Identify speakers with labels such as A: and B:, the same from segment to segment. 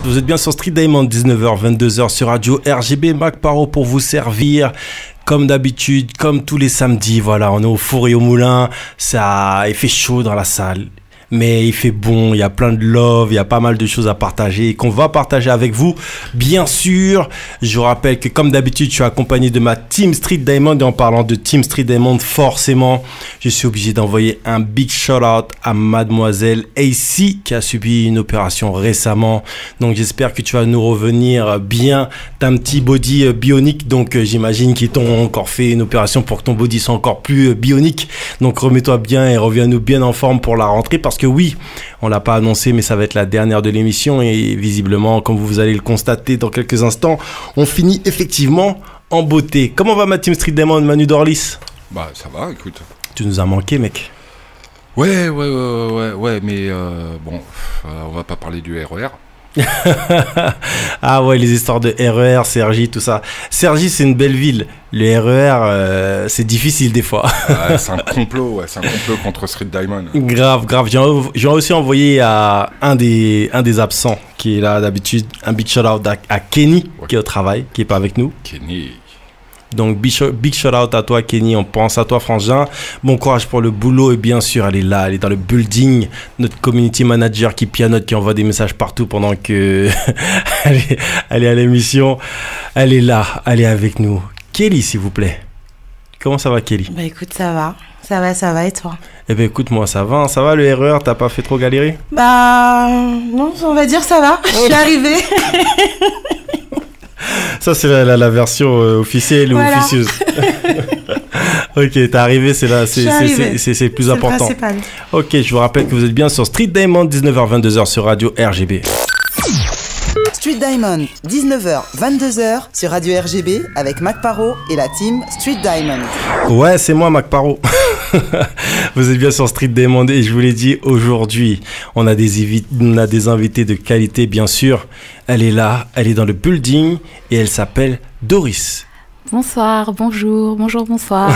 A: Vous êtes bien sur Street Diamond, 19h, 22h sur Radio RGB. Mac Paro pour vous servir. Comme d'habitude, comme tous les samedis, voilà, on est au four et au moulin. Il fait chaud dans la salle. Mais il fait bon, il y a plein de love, il y a pas mal de choses à partager et qu'on va partager avec vous, bien sûr. Je vous rappelle que comme d'habitude, je suis accompagné de ma Team Street Diamond. Et en parlant de Team Street Diamond, forcément, je suis obligé d'envoyer un big shout-out à mademoiselle AC qui a subi une opération récemment. Donc j'espère que tu vas nous revenir bien. T'as un petit body bionique, donc j'imagine qu'ils t'ont encore fait une opération pour que ton body soit encore plus bionique. Donc remets-toi bien et reviens-nous bien en forme pour la rentrée, parce que oui, on l'a pas annoncé, mais ça va être la dernière de l'émission et visiblement, comme vous allez le constater dans quelques instants, on finit effectivement en beauté. Comment va ma Team Street Diamond, Manu Dorlis?
B: Bah ça va, écoute.
A: Tu nous as manqué, mec.
B: Ouais, mais bon, on va pas parler du RER.
A: Ah ouais, les histoires de RER, Cergy, tout ça. Cergy, c'est une belle ville. Le RER, c'est difficile des fois.
B: Ouais, c'est un complot contre Street Diamond.
A: Grave. J'ai aussi envoyé à un des absents qui est là d'habitude un big shout out à Kenny, ouais, qui est au travail, qui est pas avec nous.
B: Kenny.
A: Donc big shout out à toi, Kenny, on pense à toi, frangin. Bon courage pour le boulot et bien sûr elle est là, elle est dans le building, notre community manager qui pianote, qui envoie des messages partout pendant que elle est à l'émission. Elle est là, elle est avec nous. Kelly, s'il vous plaît. Comment ça va, Kelly?
C: Bah écoute, ça va et toi?
A: Eh ben écoute, moi ça va le RER, t'as pas fait trop galérer?
C: Bah non, on va dire ça va, je suis arrivée.
A: Ça, c'est la version officielle ou officieuse. Ok, t'es arrivé, c'est le plus important.
C: C'est le principal.
A: Ok, je vous rappelle que vous êtes bien sur Street Diamond, 19h, 22h sur Radio RGB.
D: Street Diamond, 19h, 22h sur Radio RGB avec Mac Paro et la team Street Diamond.
A: Ouais, c'est moi, Mac Paro. Vous êtes bien sur Street Diamond et je vous l'ai dit, aujourd'hui, on a des invités de qualité, bien sûr. Elle est là, elle est dans le building et elle s'appelle Doris.
E: Bonsoir, bonjour, bonsoir.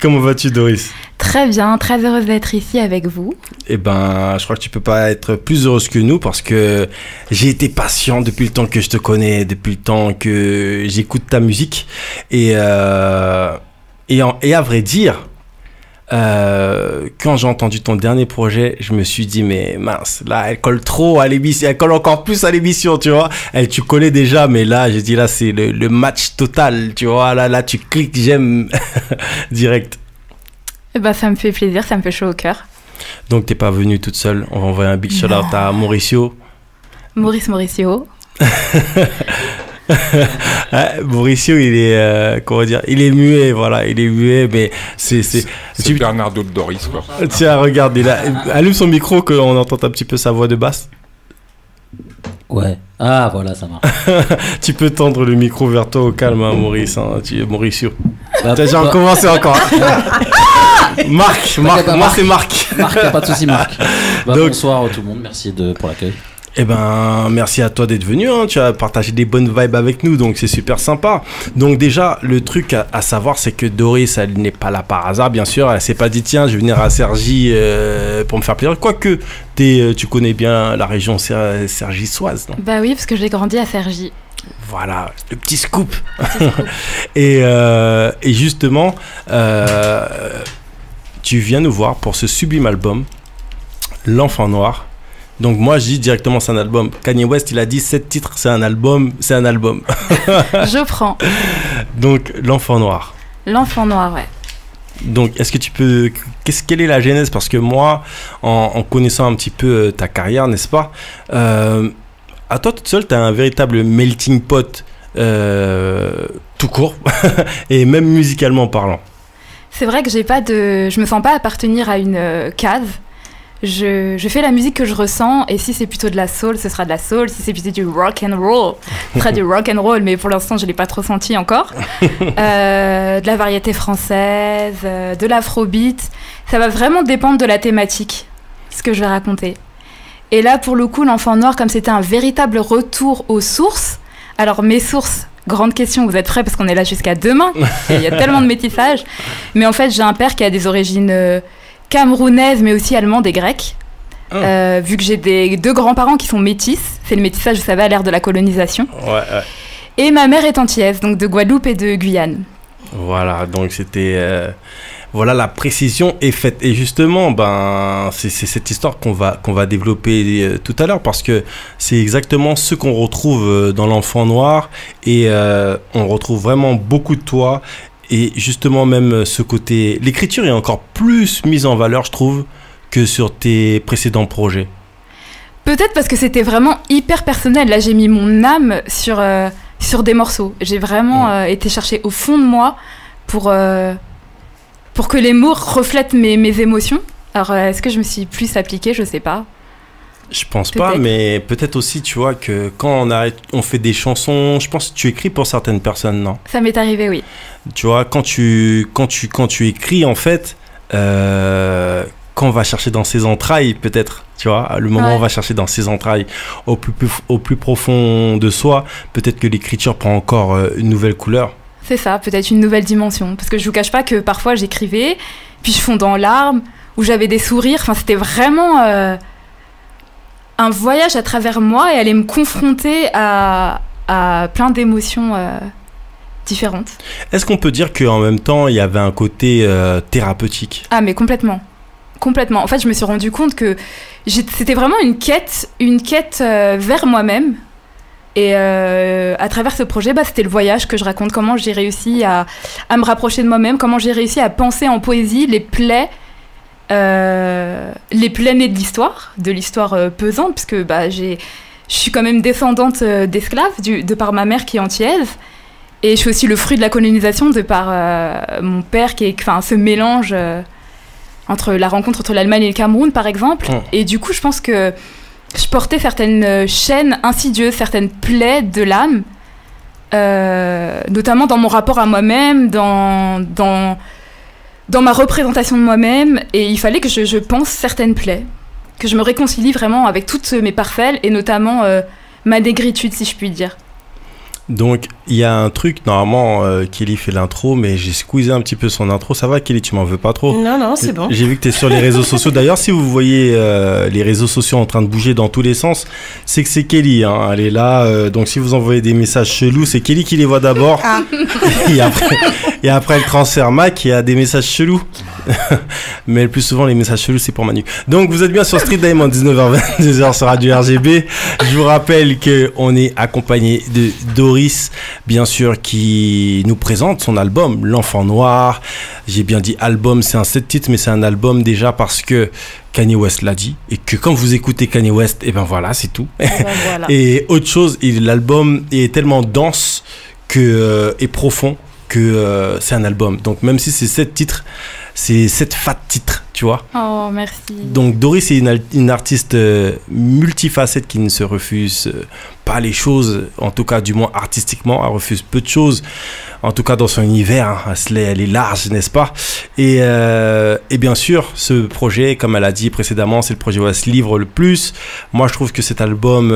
A: Comment vas-tu, Doris?
E: Très bien, très heureuse d'être ici avec vous.
A: Eh ben, je crois que tu peux pas être plus heureuse que nous parce que j'ai été patient depuis le temps que je te connais, depuis le temps que j'écoute ta musique. Et à vrai dire, quand j'ai entendu ton dernier projet, je me suis dit mais mince, là elle colle trop à l'émission, elle colle encore plus à l'émission, tu vois. Tu connais déjà, mais là j'ai dit là c'est le match total, tu vois. Là tu cliques j'aime direct.
E: Eh ben ça me fait plaisir, ça me fait chaud au cœur.
A: Donc t'es pas venue toute seule, on va envoyer un big shout out à Mauricio.
E: Mauricio.
A: Mauricio, il est comment dire, il est muet, voilà, il est muet, mais c'est
B: Bernardo de Doris, quoi.
A: Tiens, regarde, allume son micro qu'on entende un petit peu sa voix de basse.
F: Ouais. Ah voilà, ça marche.
A: Tu peux tendre le micro vers toi au calme, hein, Maurice. Mauricio. T'as déjà recommencé encore. Marc, moi c'est Marc.
F: Marc, y'a pas de souci, Marc.
A: Donc,
F: bonsoir tout le monde, merci pour l'accueil.
A: Eh ben, merci à toi d'être venu, hein. Tu as partagé des bonnes vibes avec nous, donc c'est super sympa. Donc déjà, le truc à savoir, c'est que Doris, elle n'est pas là par hasard, bien sûr. Elle s'est pas dit, tiens, je vais venir à Cergy pour me faire plaisir. Quoique, tu connais bien la région cergissoise, non?
E: Bah oui, parce que j'ai grandi à Cergy.
A: Voilà, le petit scoop. Et justement, tu viens nous voir pour ce sublime album, L'Enfant Noir. Donc moi je dis directement c'est un album. Kanye West il a dit 7 titres c'est un album.
E: Je prends.
A: Donc L'Enfant Noir.
E: L'Enfant Noir, ouais.
A: Donc est-ce que tu peux... Quelle est la genèse? Parce que moi en connaissant un petit peu ta carrière, n'est-ce pas, à toi toute seule tu as un véritable melting pot tout court et même musicalement parlant.
E: C'est vrai que je me sens pas appartenir à une case. Je fais la musique que je ressens et si c'est plutôt de la soul, ce sera de la soul. Si c'est plutôt du rock and roll, ce sera du rock and roll. Mais pour l'instant, je l'ai pas trop senti encore. De la variété française, de l'afrobeat. Ça va vraiment dépendre de la thématique, ce que je vais raconter. Et là, pour le coup, L'Enfant Noir, comme c'était un véritable retour aux sources. Alors mes sources, grande question, vous êtes prêts parce qu'on est là jusqu'à demain. Il y a tellement de métissage. Mais en fait, j'ai un père qui a des origines camerounaise, mais aussi allemande et grecque. vu que j'ai deux grands-parents qui sont métis. C'est le métissage, vous savez, à l'ère de la colonisation.
A: Ouais.
E: Et ma mère est antillaise, donc de Guadeloupe et de Guyane.
A: Voilà, donc c'était... voilà, la précision est faite. Et justement, c'est cette histoire qu'on va développer tout à l'heure, parce que c'est exactement ce qu'on retrouve dans l'Enfant Noir. Et on retrouve vraiment beaucoup de toi. Et justement, même ce côté... L'écriture est encore plus mise en valeur, je trouve, que sur tes précédents projets.
E: Peut-être parce que c'était vraiment hyper personnel. Là, j'ai mis mon âme sur des morceaux. J'ai vraiment été chercher au fond de moi pour que les mots reflètent mes émotions. Alors, est-ce que je me suis plus appliquée? Je sais pas.
A: Je pense pas, mais peut-être aussi, tu vois, que quand on fait des chansons, je pense que tu écris pour certaines personnes, non? Ça
E: m'est arrivé, oui.
A: Tu vois, quand tu écris, en fait, quand on va chercher dans ses entrailles, peut-être, tu vois, le moment où on va chercher dans ses entrailles, au plus profond de soi, peut-être que l'écriture prend encore une nouvelle couleur.
E: C'est ça, peut-être une nouvelle dimension. Parce que je vous cache pas que parfois j'écrivais, puis je fondais en larmes, ou j'avais des sourires. Enfin, c'était vraiment un voyage à travers moi et aller me confronter à plein d'émotions différentes.
A: Est-ce qu'on peut dire qu'en même temps, il y avait un côté thérapeutique?
E: Ah, mais complètement. Complètement. En fait, je me suis rendu compte que c'était vraiment une quête vers moi-même. Et à travers ce projet, c'était le voyage que je raconte, comment j'ai réussi à me rapprocher de moi-même, comment j'ai réussi à penser en poésie les plaies nées de l'histoire pesante, puisque je suis quand même descendante d'esclaves, de par ma mère qui est antillaise, et je suis aussi le fruit de la colonisation de par mon père, qui est ce mélange entre la rencontre entre l'Allemagne et le Cameroun, par exemple. Et du coup, je pense que je portais certaines chaînes insidieuses, certaines plaies de l'âme, notamment dans mon rapport à moi-même, dans ma représentation de moi-même, et il fallait que je pense certaines plaies, que je me réconcilie vraiment avec toutes mes parcelles, et notamment ma négritude, si je puis dire.
A: Donc, il y a un truc, normalement, Kelly fait l'intro, mais j'ai squeezé un petit peu son intro. Ça va, Kelly, tu m'en veux pas trop?
C: Non, c'est bon.
A: J'ai vu que tu es sur les réseaux sociaux. D'ailleurs, si vous voyez les réseaux sociaux en train de bouger dans tous les sens, c'est que c'est Kelly. Hein. Elle est là. Donc, si vous envoyez des messages chelous, c'est Kelly qui les voit d'abord. Ah. et après, elle transfère Mac, il y a des messages chelous. Mais le plus souvent, les messages chelous, c'est pour Manu. Donc, vous êtes bien sur Street Diamond, 19h-22h sur Radio RGB. Je vous rappelle qu'on est accompagné de Doris, bien sûr, qui nous présente son album L'Enfant Noir. J'ai bien dit album, c'est un 7 titres, mais c'est un album déjà parce que Kanye West l'a dit, et que quand vous écoutez Kanye West, et ben voilà, c'est tout. Voilà. Et autre chose, l'album est tellement dense et profond que c'est un album. Donc même si c'est 7 titres, c'est 7 fat titres, tu vois.
E: Oh, merci.
A: Donc Doris est une artiste multifacette qui ne se refuse pas les choses, en tout cas du moins artistiquement, elle refuse peu de choses, en tout cas dans son univers, hein. Elle est large, n'est-ce pas? Et bien sûr, ce projet, comme elle a dit précédemment, c'est le projet où elle se livre le plus. Moi, je trouve que cet album,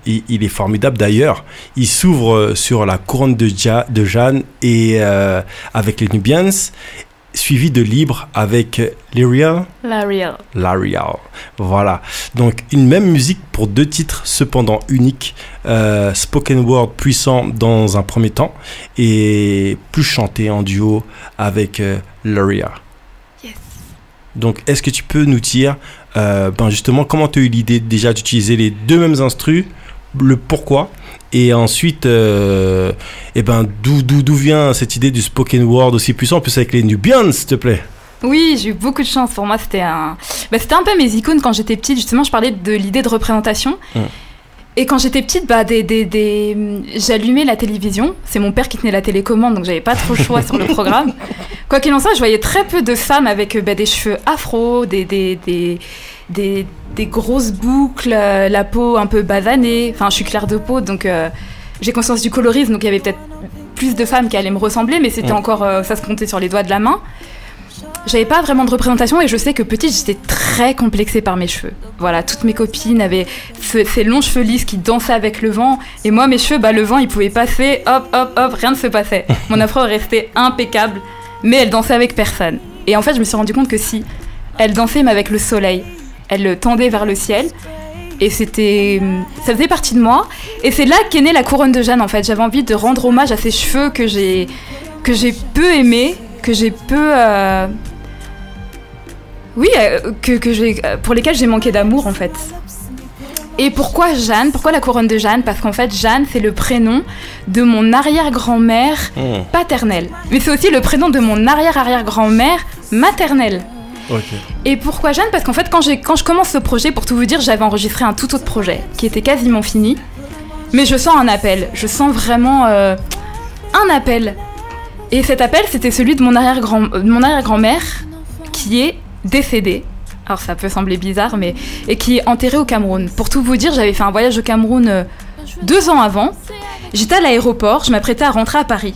A: il est formidable. D'ailleurs, il s'ouvre sur la couronne de Jeanne et avec les Nubians, suivi de Libre avec L'Ariel. Voilà. Donc, une même musique pour 2 titres, cependant uniques. Spoken word puissant dans un premier temps et plus chanté en duo avec L'Ariel.
E: Yes.
A: Donc, est-ce que tu peux nous dire justement comment tu as eu l'idée déjà d'utiliser les 2 mêmes instrus, le pourquoi, et ensuite d'où vient cette idée du spoken word aussi puissant, en plus avec les Nubians, s'il te plaît?
E: Oui, j'ai eu beaucoup de chance. Pour moi, c'était un peu mes icônes quand j'étais petite. Justement, je parlais de l'idée de représentation. Et quand j'étais petite, j'allumais la télévision. C'est mon père qui tenait la télécommande, donc j'avais pas trop le choix sur le programme. Quoi qu'il en soit, je voyais très peu de femmes avec des cheveux afro, des grosses boucles, la peau un peu basanée. Enfin, je suis claire de peau, donc j'ai conscience du colorisme, donc il y avait peut-être plus de femmes qui allaient me ressembler, mais c'était encore, ça se comptait sur les doigts de la main. J'avais pas vraiment de représentation, et je sais que petite, j'étais très complexée par mes cheveux. Voilà, toutes mes copines avaient ces longs cheveux lisses qui dansaient avec le vent, et moi, mes cheveux, le vent, il pouvait passer, hop, hop, hop, rien ne se passait. Mon afro restait impeccable, mais elle dansait avec personne. Et en fait, je me suis rendu compte que si, elle dansait, mais avec le soleil. elle tendait vers le ciel. Et ça faisait partie de moi. Et c'est là qu'est née la couronne de Jeanne, en fait. J'avais envie de rendre hommage à ces cheveux que j'ai peu aimés, pour lesquels j'ai manqué d'amour, en fait. Et pourquoi Jeanne ? Pourquoi la couronne de Jeanne ? Parce qu'en fait, Jeanne, c'est le prénom de mon arrière-grand-mère paternelle. Mais c'est aussi le prénom de mon arrière-arrière-grand-mère maternelle.
A: Okay.
E: Et pourquoi Jeanne ? Parce qu'en fait, quand je commence ce projet, pour tout vous dire, j'avais enregistré un tout autre projet qui était quasiment fini. Mais je sens un appel. Je sens vraiment un appel. Et cet appel, c'était celui de mon arrière-grand-mère qui est décédée. Alors ça peut sembler bizarre, et qui est enterrée au Cameroun. Pour tout vous dire, j'avais fait un voyage au Cameroun 2 ans avant. J'étais à l'aéroport, je m'apprêtais à rentrer à Paris.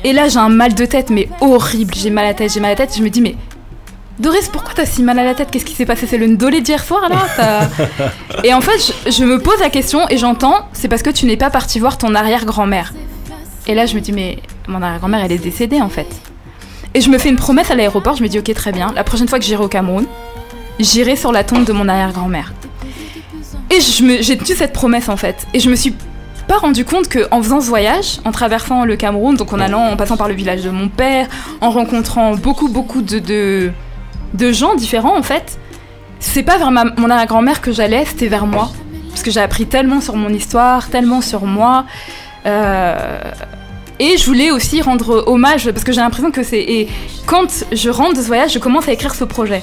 E: Et là, j'ai un mal de tête, mais horrible. J'ai mal à la tête. Je me dis, mais Doris, pourquoi t'as si mal à la tête ? Qu'est-ce qui s'est passé ? C'est le ndolé d'hier soir, là ? Et en fait, je me pose la question et j'entends, c'est parce que tu n'es pas partie voir ton arrière-grand-mère. Et là, je me dis, mais mon arrière-grand-mère, elle est décédée, en fait. Et je me fais une promesse à l'aéroport, je me dis, ok, très bien, la prochaine fois que j'irai au Cameroun, j'irai sur la tombe de mon arrière-grand-mère. Et j'ai tenu cette promesse, en fait. Et je me suis pas rendu compte qu'en faisant ce voyage, en traversant le Cameroun, donc en passant par le village de mon père, en rencontrant beaucoup de gens différents, en fait, c'est pas vers mon arrière-grand-mère que j'allais, c'était vers moi. Parce que j'ai appris tellement sur mon histoire, tellement sur moi. Et je voulais aussi rendre hommage, parce que j'ai l'impression que et quand je rentre de ce voyage, je commence à écrire ce projet.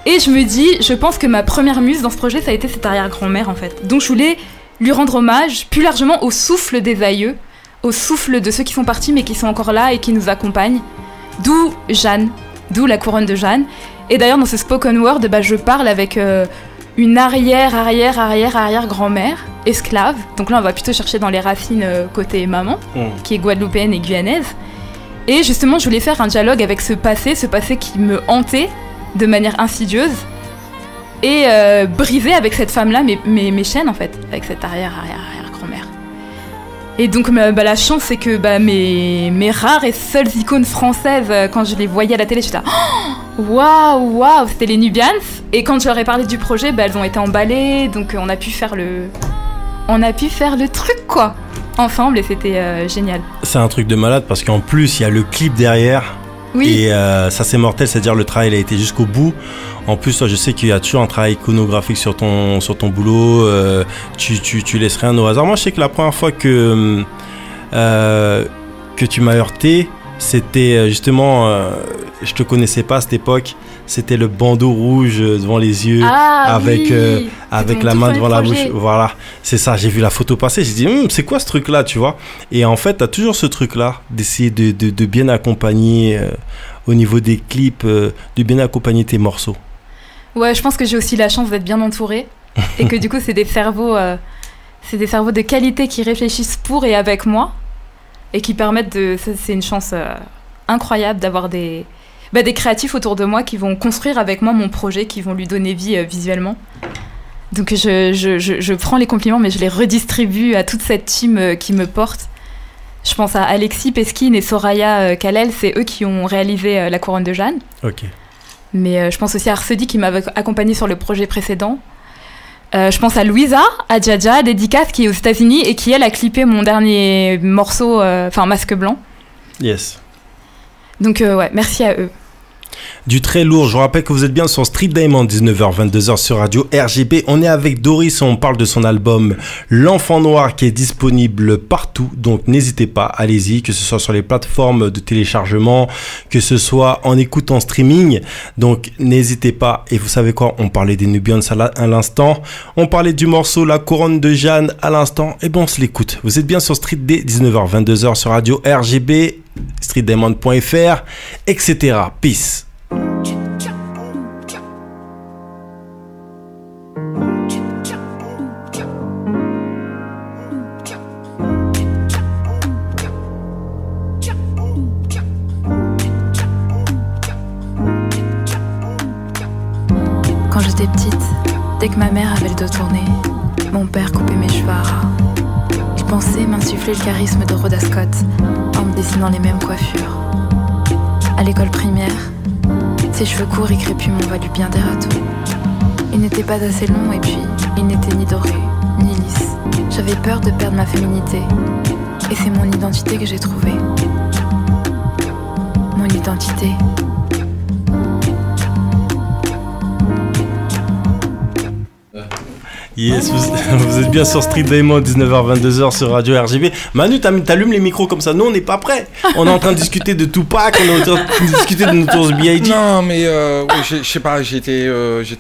E: Et je me dis, je pense que ma première muse dans ce projet, ça a été cette arrière-grand-mère, en fait. Donc je voulais lui rendre hommage, plus largement au souffle des aïeux, au souffle de ceux qui sont partis mais qui sont encore là et qui nous accompagnent. D'où Jeanne, d'où la couronne de Jeanne. Et d'ailleurs, dans ce spoken word, je parle avec une arrière-grand-mère esclave. Donc là, on va plutôt chercher dans les racines côté maman, qui est guadeloupéenne et guyanaise. Et justement, je voulais faire un dialogue avec ce passé qui me hantait de manière insidieuse. Et briser avec cette femme-là mes chaînes, en fait, avec cette arrière-grand-mère. Et donc, la chance, c'est que mes rares et seules icônes françaises, quand je les voyais à la télé, j'étais là, waouh, c'était les Nubians. Et quand je leur ai parlé du projet, elles ont été emballées, donc on a pu faire le truc, quoi, ensemble, et c'était génial.
A: C'est un truc de malade, parce qu'en plus, il y a le clip derrière.
E: Oui.
A: Et ça, c'est mortel, c'est-à-dire le travail il a été jusqu'au bout. En plus, toi, je sais qu'il y a toujours un travail iconographique sur ton boulot. Tu laisses rien au hasard. Moi, je sais que la première fois que tu m'as heurté, c'était justement, je te connaissais pas à cette époque. C'était le bandeau rouge devant les yeux, avec la main devant la bouche. Voilà, c'est ça. J'ai vu la photo passer. J'ai dit, c'est quoi ce truc-là, tu vois ? Et en fait, t'as toujours ce truc-là d'essayer de bien accompagner au niveau des clips, de bien accompagner tes morceaux.
E: Ouais, je pense que j'ai aussi la chance d'être bien entourée et que du coup, c'est des cerveaux de qualité qui réfléchissent pour et avec moi et qui permettent c'est une chance incroyable d'avoir des créatifs autour de moi qui vont construire avec moi mon projet, qui vont lui donner vie visuellement. Donc je prends les compliments, mais je les redistribue à toute cette team qui me porte. Je pense à Alexis Pesquine et Soraya Kalel, c'est eux qui ont réalisé La Couronne de Jeanne.
A: Ok.
E: Mais je pense aussi à Arsedi qui m'avait accompagnée sur le projet précédent. Je pense à Louisa, à Djadja, dédicace, qui est aux États-Unis et qui, elle, a clippé mon dernier morceau, Masque Blanc.
A: Yes.
E: Donc, ouais, merci à eux.
A: Du très lourd, je vous rappelle que vous êtes bien sur Street Diamond, 19h-22h sur Radio RGB. On est avec Doris, on parle de son album L'Enfant Noir qui est disponible partout. Donc n'hésitez pas, allez-y, que ce soit sur les plateformes de téléchargement, que ce soit en écoute en streaming. Donc n'hésitez pas. Et vous savez quoi, on parlait des Nubians à l'instant. On parlait du morceau La Couronne de Jeanne à l'instant. Et bon, on se l'écoute. Vous êtes bien sur Street D, 19h-22h sur Radio RGB, streetdiamond.fr, etc. Peace.
E: Quand j'étais petite, dès que ma mère avait le dos tourné, mon père coupait mes cheveux à ras. Il pensait m'insuffler le charisme de Rhoda Scott en me dessinant les mêmes coiffures. À l'école primaire, ses cheveux courts et crépus m'ont valu bien des râteaux. Il n'était pas assez long et puis il n'était ni doré, ni lisse. J'avais peur de perdre ma féminité. Et c'est mon identité que j'ai trouvée. Mon identité.
A: Yes, vous êtes bien sur Street Diamond, 19h-22h sur Radio RGB. Manu, t'allumes les micros comme ça. Nous, on n'est pas prêts. On est en train de discuter de Tupac, on est en train de discuter de Notorious B.I.G.
B: Non, mais oui, je sais pas, j'étais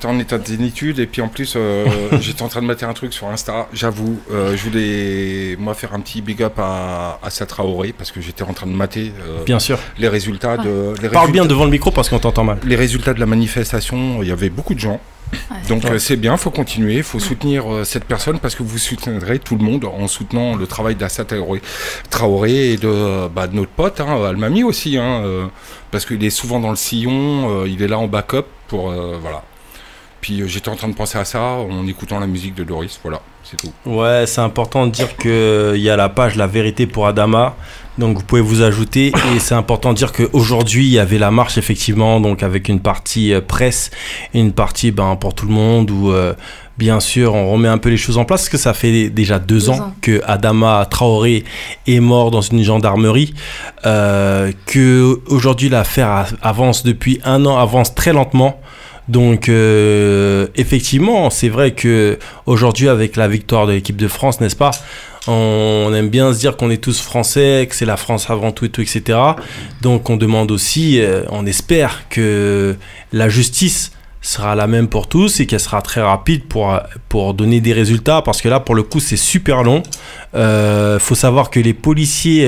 B: en état de zénitude et puis en plus, j'étais en train de mettre un truc sur Insta. J'avoue, je voulais moi faire un petit big up à Assa Traoré parce que j'étais en train de mater
A: bien sûr.
B: Les résultats de.
A: Parle bien devant le micro parce qu'on t'entend mal.
B: Les résultats de la manifestation, il y avait beaucoup de gens. Donc c'est bien, faut continuer, faut soutenir cette personne parce que vous soutiendrez tout le monde en soutenant le travail d'Assa Traoré et de notre pote, Almami aussi, parce qu'il est souvent dans le sillon, il est là en backup pour voilà. Puis j'étais en train de penser à ça en écoutant la musique de Doris, voilà, c'est tout.
A: Ouais, c'est important de dire qu'il y a la page La Vérité pour Adama. Donc vous pouvez vous ajouter et c'est important de dire qu'aujourd'hui il y avait la marche effectivement, donc avec une partie presse et une partie pour tout le monde où bien sûr on remet un peu les choses en place parce que ça fait déjà 2 ans que Adama Traoré est mort dans une gendarmerie, que aujourd'hui l'affaire avance depuis 1 an, avance très lentement. Donc effectivement c'est vrai que aujourd'hui avec la victoire de l'équipe de France, n'est-ce pas, on aime bien se dire qu'on est tous français, que c'est la France avant tout et tout, etc. Donc on demande aussi, on espère que la justice sera la même pour tous et qu'elle sera très rapide pour donner des résultats, parce que là pour le coup c'est super long. Faut savoir que les policiers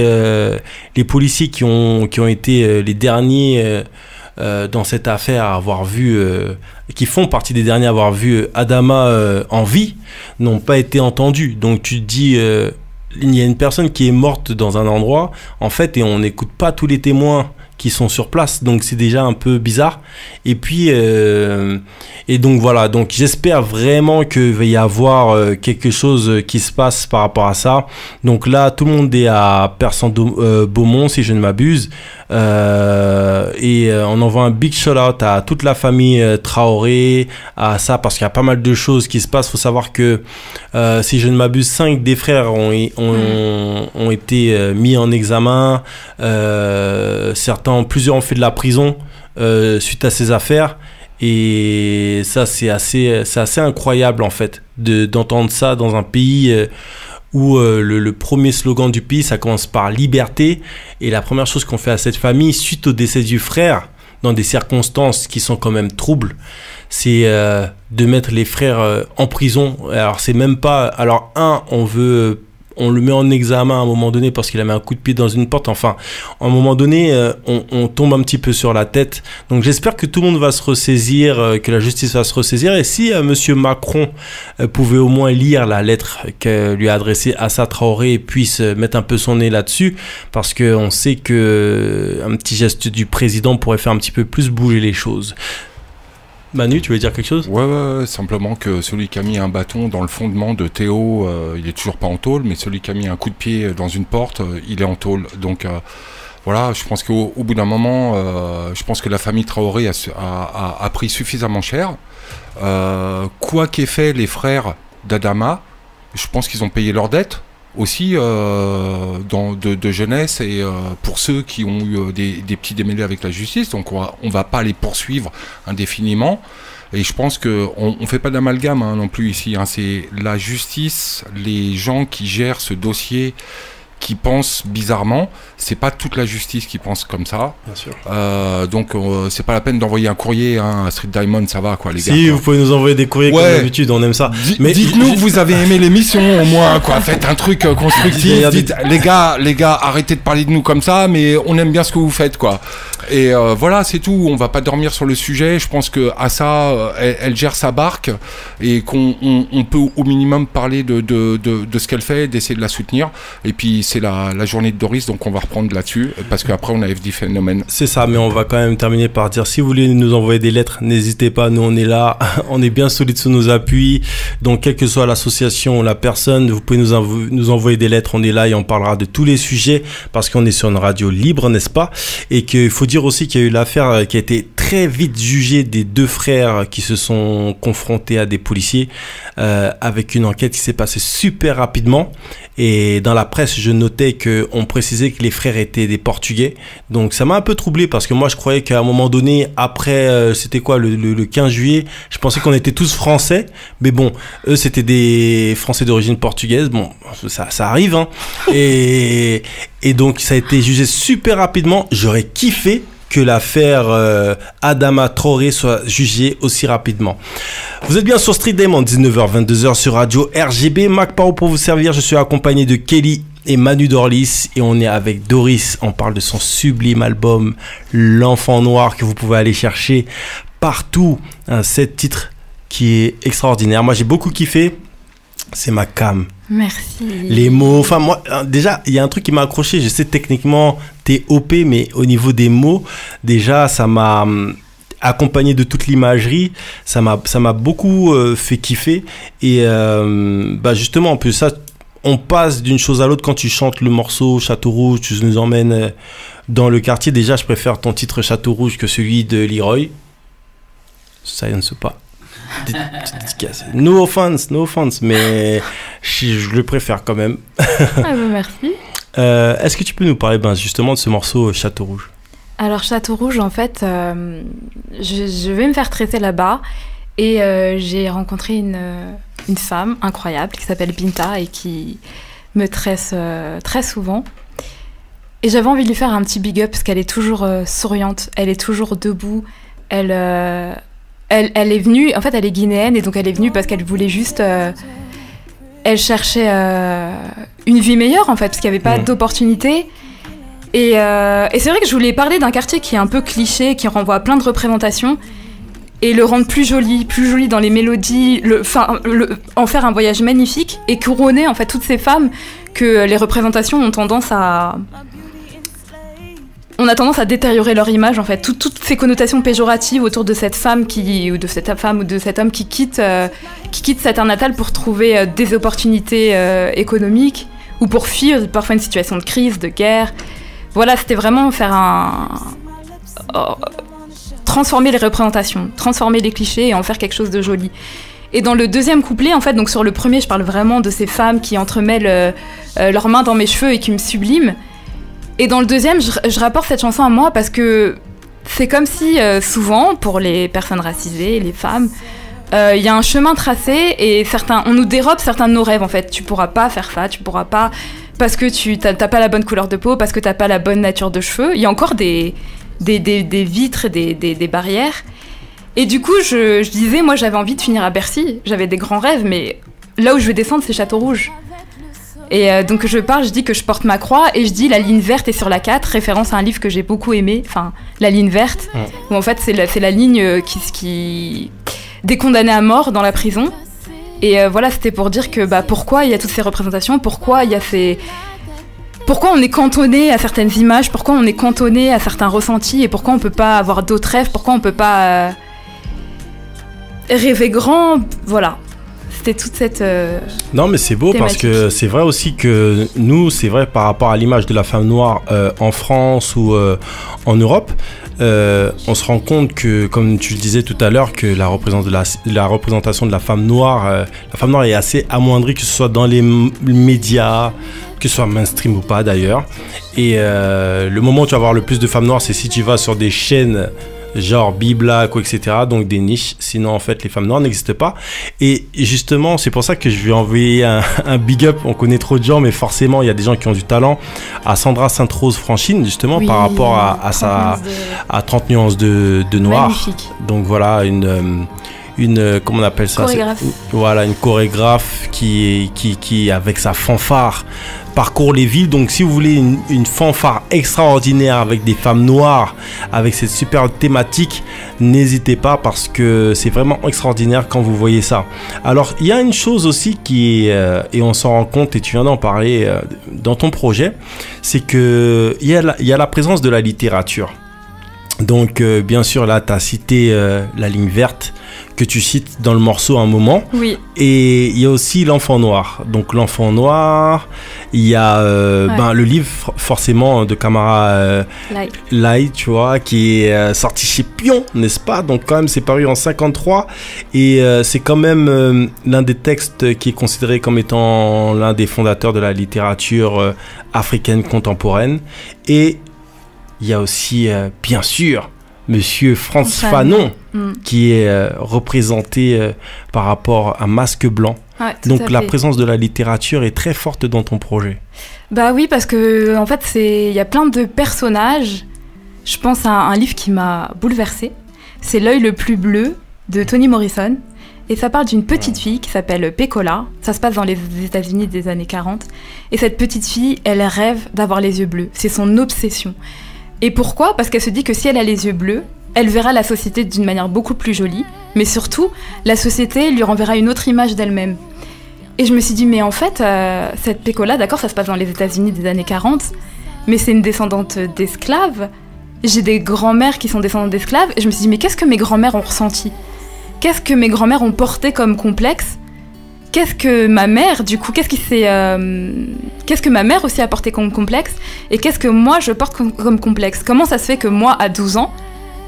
A: qui ont été les derniers dans cette affaire à avoir vu, qui font partie des derniers à avoir vu Adama en vie, n'ont pas été entendus. Donc tu te dis, il y a une personne qui est morte dans un endroit, en fait, et on n'écoute pas tous les témoins qui sont sur place, donc c'est déjà un peu bizarre. Et puis et donc voilà, donc j'espère vraiment qu'il va y avoir quelque chose qui se passe par rapport à ça. Donc là tout le monde est à Persan-Beaumont si je ne m'abuse, et on envoie un big shout out à toute la famille Traoré, à ça, parce qu'il y a pas mal de choses qui se passent. Faut savoir que si je ne m'abuse 5 des frères ont été mis en examen, plusieurs ont fait de la prison suite à ces affaires, et ça c'est assez incroyable en fait d'entendre ça dans un pays où le premier slogan du pays ça commence par liberté, et la première chose qu'on fait à cette famille suite au décès du frère dans des circonstances qui sont quand même troubles, c'est de mettre les frères en prison. Alors c'est même pas, alors on le met en examen à un moment donné parce qu'il a mis un coup de pied dans une porte. Enfin, à un moment donné, on tombe un petit peu sur la tête. Donc j'espère que tout le monde va se ressaisir, que la justice va se ressaisir. Et si monsieur Macron pouvait au moins lire la lettre que lui a adressée Assa Traoré et puisse mettre un peu son nez là-dessus, parce qu'on sait que un petit geste du président pourrait faire un petit peu plus bouger les choses. Manu, tu veux dire quelque chose ?
B: Ouais, simplement que celui qui a mis un bâton dans le fondement de Théo, il est toujours pas en tôle, mais celui qui a mis un coup de pied dans une porte, il est en tôle. Donc voilà, je pense qu'au bout d'un moment, je pense que la famille Traoré a pris suffisamment cher. Quoi qu'aient fait les frères d'Adama, je pense qu'ils ont payé leurs dettes aussi de jeunesse, et pour ceux qui ont eu des petits démêlés avec la justice, donc on va pas les poursuivre indéfiniment. Et je pense qu'on fait pas d'amalgame non plus ici, c'est la justice, les gens qui gèrent ce dossier qui pensent bizarrement, c'est pas toute la justice qui pense comme ça.
A: Bien sûr.
B: Donc c'est pas la peine d'envoyer un courrier à Street Diamond, ça va quoi les gars.
A: Si vous pouvez nous envoyer des courriers comme d'habitude, on aime ça.
B: Mais dites-nous que vous avez aimé l'émission au moins quoi, faites un truc constructif. Dites, les gars, arrêtez de parler de nous comme ça, mais on aime bien ce que vous faites quoi. Et voilà, c'est tout. On va pas dormir sur le sujet. Je pense que Assa, elle gère sa barque et qu'on peut au minimum parler de ce qu'elle fait, d'essayer de la soutenir. Et puis c'est la journée de Doris, donc on va reprendre là-dessus, parce qu'après on a FD Phénomène.
A: C'est ça, mais on va quand même terminer par dire, si vous voulez nous envoyer des lettres, n'hésitez pas, nous on est là, on est bien solide sur nos appuis, donc quelle que soit l'association ou la personne, vous pouvez nous envoyer des lettres, on est là et on parlera de tous les sujets, parce qu'on est sur une radio libre, n'est-ce pas? Et qu'il faut dire aussi qu'il y a eu l'affaire qui a été très vite jugée des deux frères qui se sont confrontés à des policiers, avec une enquête qui s'est passée super rapidement. Et dans la presse, je notais qu'on précisait que les frères étaient des Portugais. Donc ça m'a un peu troublé parce que moi je croyais qu'à un moment donné, après, c'était quoi, le 15 juillet, je pensais qu'on était tous français. Mais bon, eux c'était des Français d'origine portugaise. Bon, ça arrive, hein. Et donc ça a été jugé super rapidement. J'aurais kiffé que l'affaire Adama Traoré soit jugée aussi rapidement. Vous êtes bien sur Street Diamond, 19h-22h sur Radio RGB. Mac Paro pour vous servir. Je suis accompagné de Kelly et Manu Dorlis et on est avec Doris. On parle de son sublime album L'Enfant Noir que vous pouvez aller chercher partout. Un 7 titres qui est extraordinaire. Moi j'ai beaucoup kiffé. C'est ma cam.
E: Merci.
A: Les mots, enfin moi, déjà, il y a un truc qui m'a accroché. Je sais techniquement, t'es OP, mais au niveau des mots, déjà, ça m'a accompagné de toute l'imagerie. Ça m'a beaucoup fait kiffer. Et justement, en plus ça, on passe d'une chose à l'autre quand tu chantes le morceau Château Rouge, tu nous emmènes dans le quartier. Déjà, je préfère ton titre Château Rouge que celui de Leroy. Ça ne se pas. No offense, mais je le préfère quand même.
E: Merci.
A: Est-ce que tu peux nous parler justement de ce morceau Château Rouge?
E: Alors Château Rouge, en fait, je vais me faire traiter là-bas et j'ai rencontré une femme incroyable qui s'appelle Binta et qui me tresse très souvent. Et j'avais envie de lui faire un petit big up parce qu'elle est toujours souriante, elle est toujours debout, elle est venue, en fait elle est guinéenne et donc elle est venue parce qu'elle voulait juste, elle cherchait une vie meilleure en fait parce qu'il n'y avait pas d'opportunité et c'est vrai que je voulais parler d'un quartier qui est un peu cliché, qui renvoie à plein de représentations et le rendre plus joli dans les mélodies, en faire un voyage magnifique et couronner en fait toutes ces femmes que les représentations ont tendance à... On a tendance à détériorer leur image, en fait. Toutes ces connotations péjoratives autour de cette femme ou de cette femme ou de cet homme qui quitte sa terre natale pour trouver des opportunités économiques ou pour fuir parfois une situation de crise, de guerre. Voilà, c'était vraiment faire transformer les représentations, transformer les clichés et en faire quelque chose de joli. Et dans le deuxième couplet, en fait, donc sur le premier, je parle vraiment de ces femmes qui entremêlent leurs mains dans mes cheveux et qui me subliment. Et dans le deuxième, je rapporte cette chanson à moi parce que c'est comme si, souvent, pour les personnes racisées, les femmes, il y a un chemin tracé et on nous dérobe certains de nos rêves, en fait. Tu pourras pas faire ça, tu pourras pas... Parce que t'as pas la bonne couleur de peau, parce que t'as pas la bonne nature de cheveux. Il y a encore des vitres, des barrières. Et du coup, je disais, moi, j'avais envie de finir à Bercy. J'avais des grands rêves, mais là où je vais descendre, c'est Château Rouge. Et donc je dis que je porte ma croix et je dis la ligne verte est sur la 4, référence à un livre que j'ai beaucoup aimé, enfin la ligne verte, où en fait c'est la ligne qui des condamnés à mort dans la prison. Et voilà, c'était pour dire que pourquoi il y a toutes ces représentations, pourquoi on est cantonné à certaines images, pourquoi on est cantonné à certains ressentis et pourquoi on peut pas avoir d'autres rêves, pourquoi on peut pas rêver grand, voilà. C'était toute cette
A: Non mais c'est beau thématique. Parce que c'est vrai aussi que nous, c'est vrai par rapport à l'image de la femme noire en France ou en Europe, on se rend compte que, comme tu le disais tout à l'heure, que la représentation de la femme noire est assez amoindrie, que ce soit dans les médias, que ce soit mainstream ou pas d'ailleurs. Et le moment où tu vas avoir le plus de femmes noires, c'est si tu vas sur des chaînes genre Biblac ou etc., donc des niches. Sinon en fait les femmes noires n'existent pas. Et justement c'est pour ça que je vais envoyer un big up. On connaît trop de gens mais forcément il y a des gens qui ont du talent, à Sandra Sainte-Rose-Franchine justement, par rapport à 30 nuances de noir. Magnifique. Donc voilà une comment on appelle ça,
E: chorégraphe.
A: Voilà, une chorégraphe qui avec sa fanfare parcourt les villes. Donc si vous voulez une fanfare extraordinaire avec des femmes noires, avec cette super thématique, n'hésitez pas parce que c'est vraiment extraordinaire quand vous voyez ça. Alors il y a une chose aussi qui est, et on s'en rend compte et tu viens d'en parler dans ton projet, c'est que il y a la présence de la littérature. Donc bien sûr là tu as cité la ligne verte que tu cites dans le morceau à un moment.
E: Oui.
A: Et il y a aussi l'enfant noir. Donc l'enfant noir, il y a le livre forcément de Camara Lai, tu vois, qui est sorti chez Pion, n'est-ce pas? Donc quand même c'est paru en 53 et c'est quand même l'un des textes qui est considéré comme étant l'un des fondateurs de la littérature africaine contemporaine. Et il y a aussi bien sûr Monsieur Frantz Fanon, qui est représenté par rapport à Masque Blanc.
E: Ouais,
A: donc la présence de la littérature est très forte dans ton projet.
E: Bah oui, parce que en fait, il y a plein de personnages. Je pense à un livre qui m'a bouleversée. C'est L'œil le plus bleu de Toni Morrison. Et ça parle d'une petite fille qui s'appelle Pecola. Ça se passe dans les États-Unis des années 40. Et cette petite fille, elle rêve d'avoir les yeux bleus. C'est son obsession. Et pourquoi ? Parce qu'elle se dit que si elle a les yeux bleus, elle verra la société d'une manière beaucoup plus jolie, mais surtout, la société lui renverra une autre image d'elle-même. Et je me suis dit, mais en fait, cette Pecola, d'accord, ça se passe dans les États-Unis des années 40, mais c'est une descendante d'esclaves. J'ai des grands-mères qui sont descendantes d'esclaves, et je me suis dit, mais qu'est-ce que mes grands-mères ont ressenti ? Qu'est-ce que mes grands-mères ont porté comme complexe ? Qu'est-ce que ma mère, du coup, qu'est-ce que ma mère aussi a porté comme complexe et qu'est-ce que moi je porte comme complexe ? Comment ça se fait que moi, à 12 ans,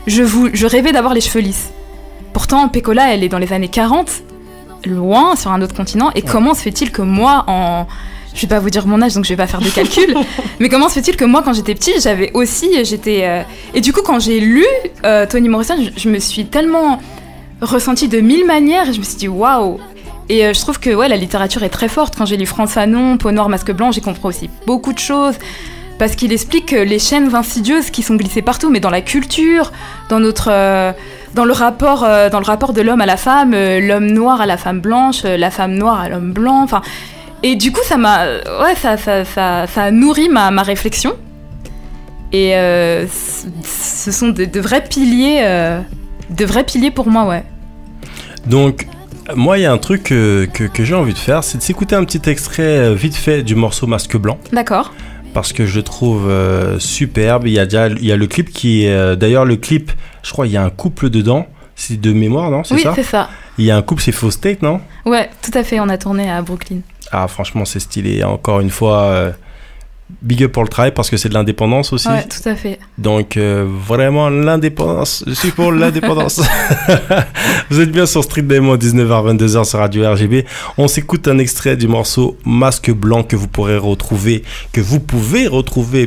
E: je rêvais d'avoir les cheveux lisses ? Pourtant, Pecola, elle est dans les années 40, loin, sur un autre continent, et comment se fait-il que moi, je vais pas vous dire mon âge, donc je vais pas faire de calcul, mais comment se fait-il que moi, quand j'étais petite, et du coup, quand j'ai lu Toni Morrison, je me suis tellement ressentie de 1000 manières, et je me suis dit, waouh ! Et je trouve que la littérature est très forte. Quand j'ai lu Frantz Fanon, Peau noire, Masque blanc, j'ai compris aussi beaucoup de choses. Parce qu'il explique les chaînes insidieuses qui sont glissées partout, mais dans la culture, dans le rapport de l'homme à la femme, l'homme noir à la femme blanche, la femme noire à l'homme blanc. Enfin, et du coup, ça a nourri ma réflexion. Et ce sont de vrais piliers pour moi, ouais.
A: Donc moi, il y a un truc que j'ai envie de faire, c'est de s'écouter un petit extrait vite fait du morceau Masque Blanc.
E: D'accord.
A: Parce que je le trouve superbe. Il y a le clip qui est... d'ailleurs, le clip, je crois qu'il y a un couple dedans. C'est de mémoire, non ?
E: Oui, c'est ça.
A: Il y a un couple, c'est Faux State, non ?
E: Ouais, tout à fait. On a tourné à Brooklyn.
A: Ah, franchement, c'est stylé. Encore une fois... big up pour le travail parce que c'est de l'indépendance aussi.
E: Ouais, tout à fait.
A: Donc vraiment l'indépendance. Je suis pour l'indépendance. Vous êtes bien sur Street Diamond, 19h-22h sur Radio RGB. On s'écoute un extrait du morceau Masque Blanc que vous pouvez retrouver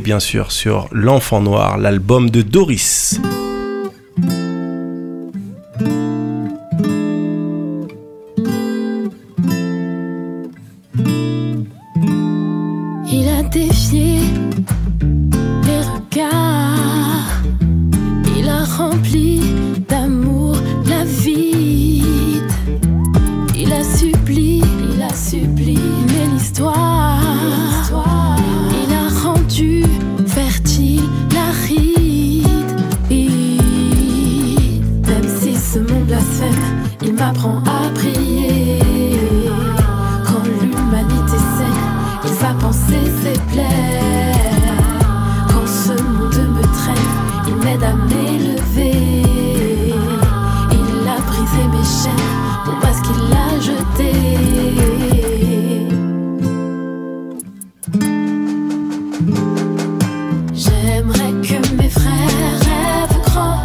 A: bien sûr sur L'Enfant Noir, l'album de Doris.
G: Il a défié les regards, il a rempli d'amour la vide, il a supplié, mais l'histoire, il a rendu fertile la ride, même si ce monde blasphème, il m'apprend à prier, quand l'humanité saigne, il va penser ses plaies. Quand ce monde me traîne, il m'aide à m'élever. Il a brisé mes chaînes, mon masque il l'a jeté. J'aimerais que mes frères rêvent grand.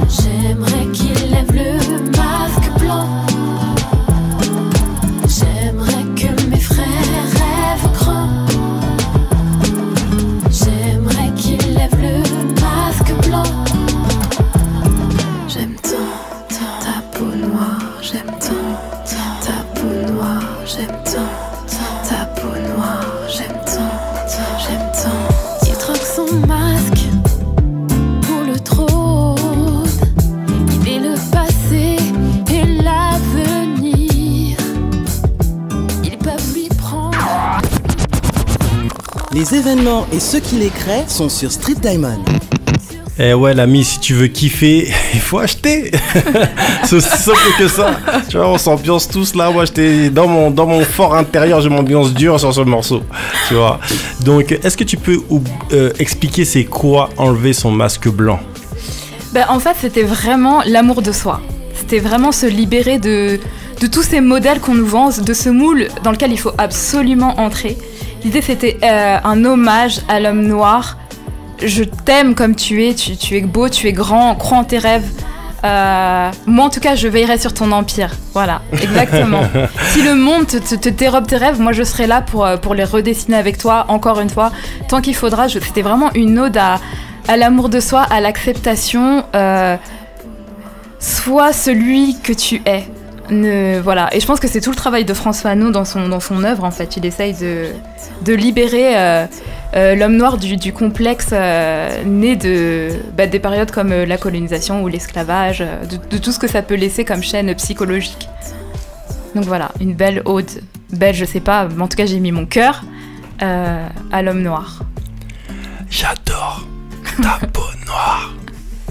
G: J'aimerais qu'ils lèvent le masque blanc. J'aimerais que mes frères rêvent grand. J'aimerais qu'ils lèvent le masque blanc. J'aime tant ta peau noire. J'aime tant ta peau noire. J'aime tant ta peau noire. J'aime tant. Il troque son masque pour le trône. Il est le passé et l'avenir. Ils peuvent lui prendre.
D: Les événements et ceux qui les créent sont sur Street Diamond.
A: Eh ouais, l'ami, si tu veux kiffer, il faut acheter. C'est aussi simple que ça. Tu vois, on s'ambiance tous là. Moi, j'étais dans mon fort intérieur, je m'ambiance dur sur ce morceau. Tu vois. Donc, est-ce que tu peux expliquer c'est quoi enlever son masque blanc?
E: Ben, en fait, c'était vraiment l'amour de soi. C'était vraiment se libérer de tous ces modèles qu'on nous vend, de ce moule dans lequel il faut absolument entrer. L'idée, c'était un hommage à l'homme noir. Je t'aime comme tu es beau, tu es grand, crois en tes rêves. Moi, en tout cas, je veillerai sur ton empire. Voilà, exactement. Si le monde te dérobe tes rêves, moi, je serai là pour les redessiner avec toi, encore une fois, tant qu'il faudra. C'était vraiment une ode à l'amour de soi, à l'acceptation. Sois celui que tu es. Voilà. Et je pense que c'est tout le travail de François Hanot dans son œuvre, en fait. Il essaye de libérer l'homme noir du complexe né des périodes comme la colonisation ou l'esclavage, de tout ce que ça peut laisser comme chaîne psychologique. Donc voilà, une belle ode. Belle, je sais pas, mais en tout cas j'ai mis mon cœur à l'homme noir.
A: J'adore ta peau noire.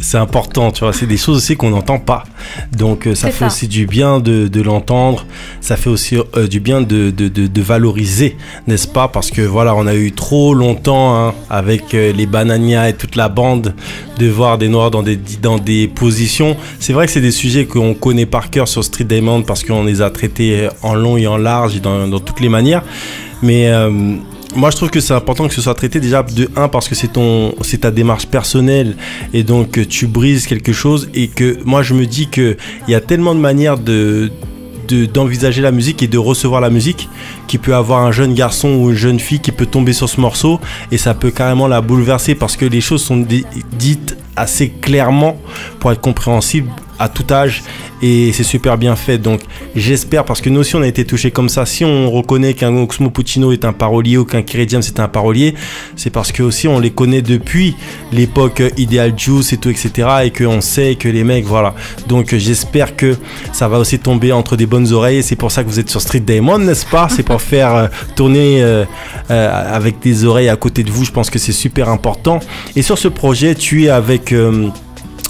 A: C'est important, tu vois, c'est des choses aussi qu'on n'entend pas. Donc ça fait aussi du bien de l'entendre, ça fait aussi du bien de valoriser, n'est-ce pas? Parce que voilà, on a eu trop longtemps, avec les Banania et toute la bande, de voir des noirs dans des positions. C'est vrai que c'est des sujets qu'on connaît par cœur sur Street Diamond parce qu'on les a traités en long et en large et dans toutes les manières. Mais moi, je trouve que c'est important que ce soit traité déjà de 1 parce que c'est ta démarche personnelle et donc tu brises quelque chose et que moi je me dis que il y a tellement de manières d'envisager la musique et de recevoir la musique qu'il peut avoir un jeune garçon ou une jeune fille qui peut tomber sur ce morceau et ça peut carrément la bouleverser parce que les choses sont dites assez clairement pour être compréhensibles à tout âge et c'est super bien fait. Donc j'espère, parce que nous aussi on a été touchés comme ça, si on reconnaît qu'un Oxmo Puccino est un parolier ou qu'un Kerry James est un parolier, c'est parce que aussi on les connaît depuis l'époque Ideal Juice et tout, etc., et qu'on sait que les mecs, voilà. Donc j'espère que ça va aussi tomber entre des bonnes oreilles et c'est pour ça que vous êtes sur Street Diamond, n'est-ce pas? C'est pour faire tourner avec des oreilles à côté de vous. Je pense que c'est super important. Et sur ce projet tu es avec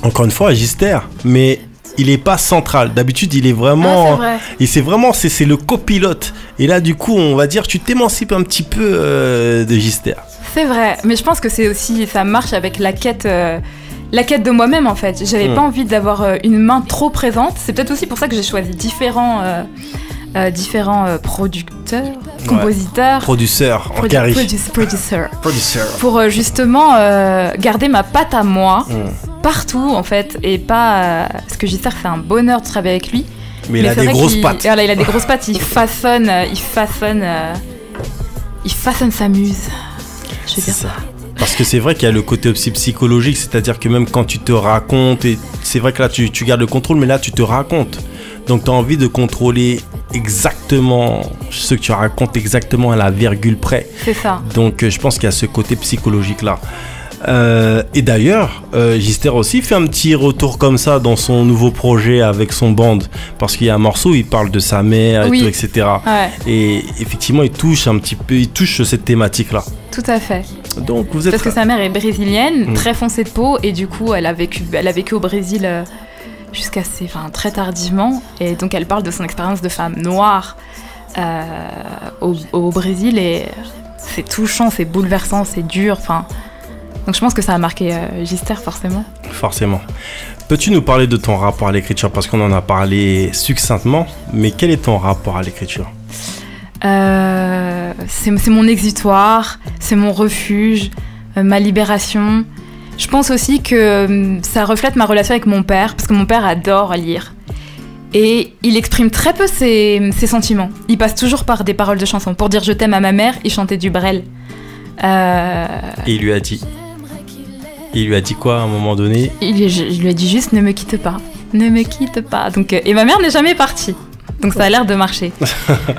A: encore une fois Gister, mais il est pas central. D'habitude, il est vraiment. Et c'est vraiment, c'est le copilote. Et là, du coup, on va dire, tu t'émancipes un petit peu de Gister.
E: C'est vrai, mais je pense que c'est aussi, ça marche avec la quête de moi-même en fait. J'avais pas envie d'avoir une main trop présente. C'est peut-être aussi pour ça que j'ai choisi différents producteurs, compositeurs,
A: producteurs, en carré.
E: Pour justement garder ma patte à moi. Partout en fait, et pas parce que Gister fait un bonheur de travailler avec lui,
A: mais il a des grosses pattes.
E: Voilà, il a des grosses pattes, il façonne sa muse, je veux dire ça.
A: Parce que c'est vrai qu'il y a le côté aussi psychologique, c'est-à-dire que même quand tu te racontes, et c'est vrai que là tu gardes le contrôle, mais là tu te racontes, donc tu as envie de contrôler exactement ce que tu racontes, exactement à la virgule près.
E: C'est ça.
A: Donc je pense qu'il y a ce côté psychologique là. Et d'ailleurs, Gister aussi fait un petit retour comme ça dans son nouveau projet avec son band, parce qu'il y a un morceau où il parle de sa mère et tout, etc. Ouais. Et effectivement, il touche un petit peu, il touche cette thématique-là.
E: Tout à fait.
A: Donc vous êtes
E: parce que sa mère est brésilienne, très foncée de peau, et du coup, elle a vécu au Brésil très tardivement, et donc elle parle de son expérience de femme noire au Brésil, et c'est touchant, c'est bouleversant, c'est dur, enfin. Donc je pense que ça a marqué Gister forcément.
A: Forcément. Peux-tu nous parler de ton rapport à l'écriture? Parce qu'on en a parlé succinctement, mais quel est ton rapport à l'écriture?
E: C'est mon exutoire, c'est mon refuge, ma libération. Je pense aussi que ça reflète ma relation avec mon père, parce que mon père adore lire. Et il exprime très peu ses sentiments. Il passe toujours par des paroles de chansons. Pour dire je t'aime à ma mère, il chantait du Brel.
A: Et il lui a dit... Il lui a dit quoi à un moment donné?
E: Il lui a dit juste ne me quitte pas. Ne me quitte pas. Donc, et ma mère n'est jamais partie. Donc ça a l'air de marcher.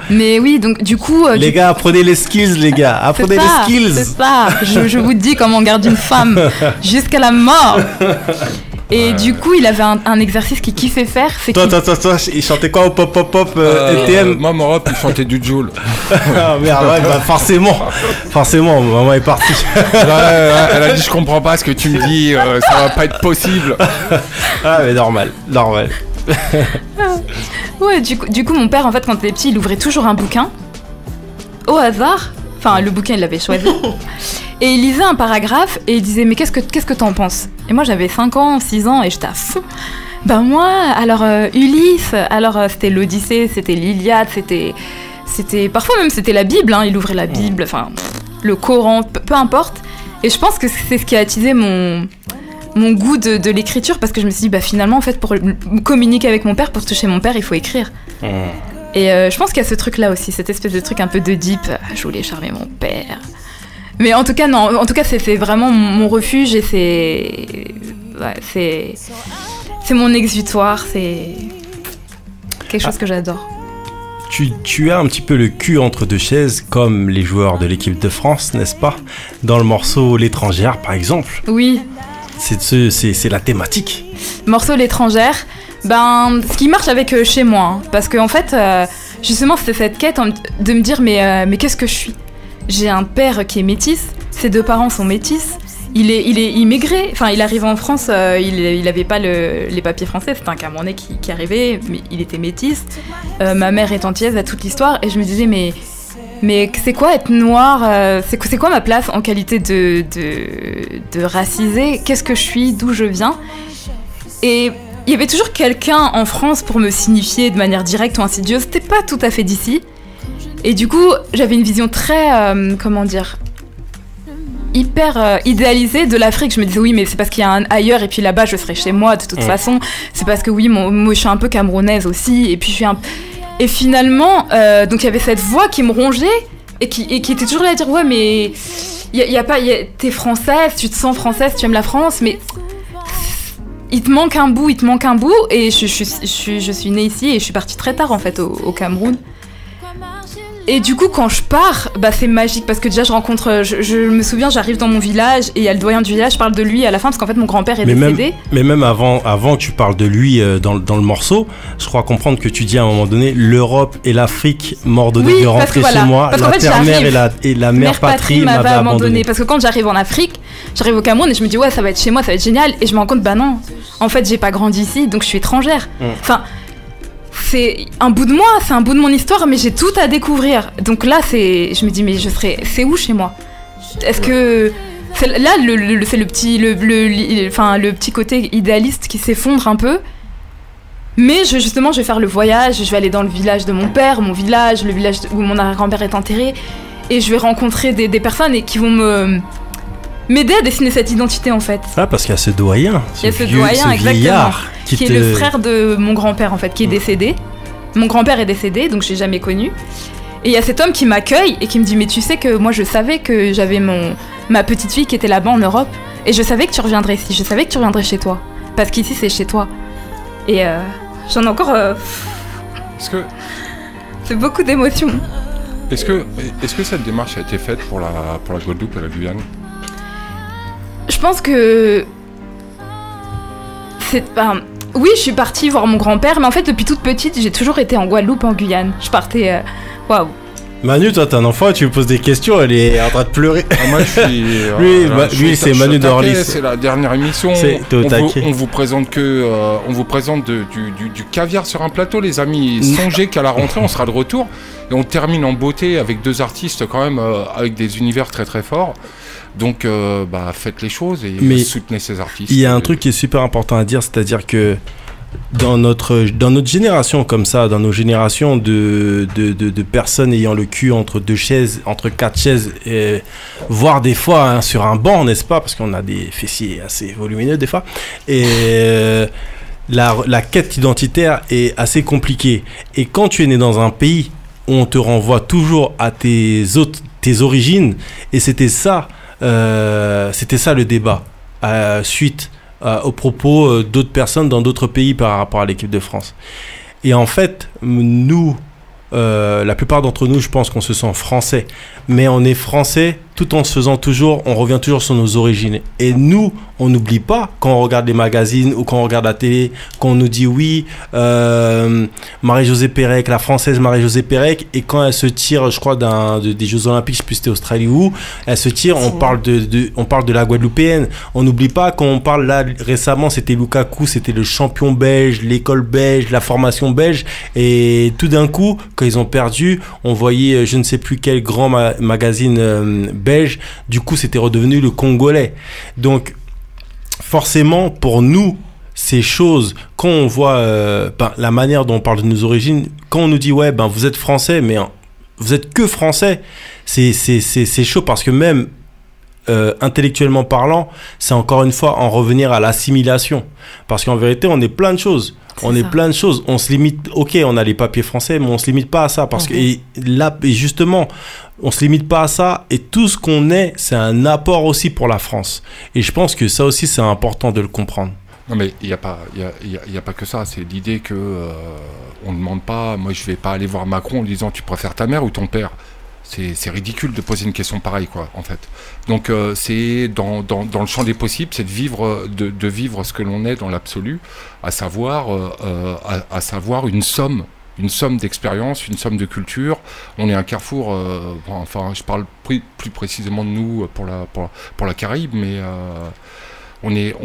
E: Mais oui, donc du coup...
A: Les gars, apprenez les skills, les gars. Apprenez les skills.
E: C'est ça. Je vous dis comment on garde une femme jusqu'à la mort. Et du coup, il avait un exercice qu'il kiffait faire. C'est
A: Toi, il chantait quoi au pop ETM?
B: Moi, mon rap, il chantait du Joule.
A: Ah merde, ouais, bah forcément, maman est partie.
B: Elle a dit, je comprends pas ce que tu me dis, ça va pas être possible.
A: Ah, mais normal.
E: Ouais, du coup, mon père, en fait, quand il était petit, il ouvrait toujours un bouquin. Au hasard. Enfin, le bouquin, il l'avait choisi. Et il lisait un paragraphe et il disait, mais qu'est-ce que t'en penses? Et moi, j'avais 5 ans, 6 ans et j'étais à fond. Ben moi, alors Ulysse, alors c'était l'Odyssée, c'était l'Iliade, c'était parfois même c'était la Bible, hein, il ouvrait la Bible, enfin le Coran, peu importe. Et je pense que c'est ce qui a attisé mon goût de l'écriture, parce que je me suis dit, bah finalement, en fait, pour communiquer avec mon père, pour toucher mon père, il faut écrire. Et je pense qu'il y a ce truc-là aussi, cette espèce de truc un peu de deep, je voulais charmer mon père. Mais en tout cas, non, en tout cas, c'est vraiment mon refuge et c'est mon exutoire, c'est quelque chose que j'adore.
A: Tu as un petit peu le cul entre deux chaises, comme les joueurs de l'équipe de France, n'est-ce pas? Dans le morceau L'étrangère, par exemple.
E: Oui.
A: C'est la thématique.
E: Morceau L'étrangère, ben, ce qui marche avec Chez moi, hein, parce qu'en fait, justement, c'était cette quête de me dire, mais qu'est-ce que je suis? J'ai un père qui est métis, ses 2 parents sont métis, il est immigré, enfin il arrive en France, il avait pas les papiers français, c'était un Camerounais qui arrivait, mais il était métis. Ma mère est antillaise à toute l'histoire, et je me disais mais c'est quoi être noir, c'est quoi ma place en qualité de racisé, qu'est-ce que je suis, d'où je viens? Et il y avait toujours quelqu'un en France pour me signifier de manière directe ou insidieuse, c'était pas tout à fait d'ici. Et du coup, j'avais une vision très, hyper idéalisée de l'Afrique. Je me disais, oui, mais c'est parce qu'il y a un ailleurs, et puis là-bas, je serai chez moi de toute façon. C'est parce que, oui, moi, je suis un peu camerounaise aussi, et puis je suis Et finalement, donc il y avait cette voix qui me rongeait, et qui était toujours là à dire, ouais, mais t'es française, tu te sens française, tu aimes la France, mais il te manque un bout, et je suis née ici, et je suis partie très tard, en fait, au Cameroun. Et du coup, quand je pars, bah c'est magique, parce que déjà je me souviens, j'arrive dans mon village et il y a le doyen du village, je parle de lui à la fin, parce qu'en fait mon grand-père est décédé.
A: Mais même avant que tu parles de lui dans le morceau, je crois comprendre que tu dis à un moment donné, l'Europe et l'Afrique m'ont ordonné de rentrer chez moi, la terre-mère et la mère patrie m'avaient abandonné.
E: Parce que quand j'arrive en Afrique, j'arrive au Cameroun et je me dis ouais, ça va être chez moi, ça va être génial, et je me rends compte, bah non, en fait j'ai pas grandi ici, donc je suis étrangère. Enfin, c'est un bout de moi, c'est un bout de mon histoire, mais j'ai tout à découvrir. Donc là, je me dis, mais c'est où chez moi? Est-ce que c'est le petit côté idéaliste qui s'effondre un peu? Mais justement, je vais faire le voyage, je vais aller dans le village de mon père, le village où mon arrière-grand-père est enterré, et je vais rencontrer des personnes qui vont m'aider à dessiner cette identité, en fait.
A: Ah, parce qu'il y a ce doyen.
E: Il y a ce doyen, exactement. Qui est le frère de mon grand-père, en fait, qui est décédé. Mon grand-père est décédé, donc je l'ai jamais connu. Et il y a cet homme qui m'accueille et qui me dit, mais tu sais que moi je savais que j'avais ma petite fille qui était là-bas en Europe, et je savais que tu reviendrais ici, je savais que tu reviendrais chez toi, parce qu'ici c'est chez toi. Et j'en ai encore... C'est beaucoup d'émotions.
B: Est-ce que cette démarche a été faite pour la Guadeloupe et la Guyane?
E: Je pense que... Oui, je suis partie voir mon grand-père, mais en fait, depuis toute petite, j'ai toujours été en Guadeloupe, en Guyane. Je partais... Waouh.
A: Manu, toi, t'es un enfant, tu lui poses des questions, elle est en train de pleurer.
B: Moi, je suis...
A: lui, c'est Manu d'Orly.
B: C'est la dernière émission. On vous présente du caviar sur un plateau, les amis. Songez qu'à la rentrée, on sera de retour. Et on termine en beauté avec 2 artistes, quand même, avec des univers très, très forts. Donc, faites les choses et soutenez ces artistes.
A: Il y a un truc qui est super important à dire, c'est-à-dire que dans notre génération comme ça, dans nos générations de personnes ayant le cul entre 2 chaises, entre 4 chaises, voire des fois sur un banc, n'est-ce pas, parce qu'on a des fessiers assez volumineux des fois, et la quête identitaire est assez compliquée. Et quand tu es né dans un pays où on te renvoie toujours à tes origines, et c'était ça le débat suite aux propos d'autres personnes dans d'autres pays par rapport à l'équipe de France. Et en fait, nous, la plupart d'entre nous, je pense qu'on se sent français, mais on est français tout en se faisant toujours, on revient toujours sur nos origines. Et nous, on n'oublie pas, quand on regarde les magazines ou quand on regarde la télé, quand on nous dit oui, Marie-Josée Pérec, la française Marie-Josée Pérec, et quand elle se tire, je crois, des Jeux Olympiques, je sais plus si c'était Australie ou, elle se tire, on parle de la Guadeloupéenne. On n'oublie pas, quand on parle là, récemment, c'était Lukaku, c'était le champion belge, l'école belge, la formation belge, et tout d'un coup, quand ils ont perdu, on voyait, je ne sais plus quel grand magazine belge, du coup, c'était redevenu le Congolais. Donc, forcément, pour nous, ces choses, quand on voit la manière dont on parle de nos origines, quand on nous dit ouais, vous êtes français, mais vous êtes que français, c'est chaud parce que même intellectuellement parlant, c'est encore une fois en revenir à l'assimilation. Parce qu'en vérité, on est plein de choses. On est plein de choses. On se limite, ok, on a les papiers français, mais on se limite pas à ça. Parce que et justement, on se limite pas à ça. Et tout ce qu'on est, c'est un apport aussi pour la France. Et je pense que ça aussi, c'est important de le comprendre.
B: Non mais il n'y a pas que ça, c'est l'idée que on ne demande pas, moi je vais pas aller voir Macron en disant tu préfères ta mère ou ton père. C'est ridicule de poser une question pareille, quoi, en fait. Donc c'est dans le champ des possibles, c'est de vivre ce que l'on est dans l'absolu, à savoir une somme d'expérience, une somme de culture. On est un carrefour, enfin je parle plus précisément de nous pour la Caraïbe, mais on est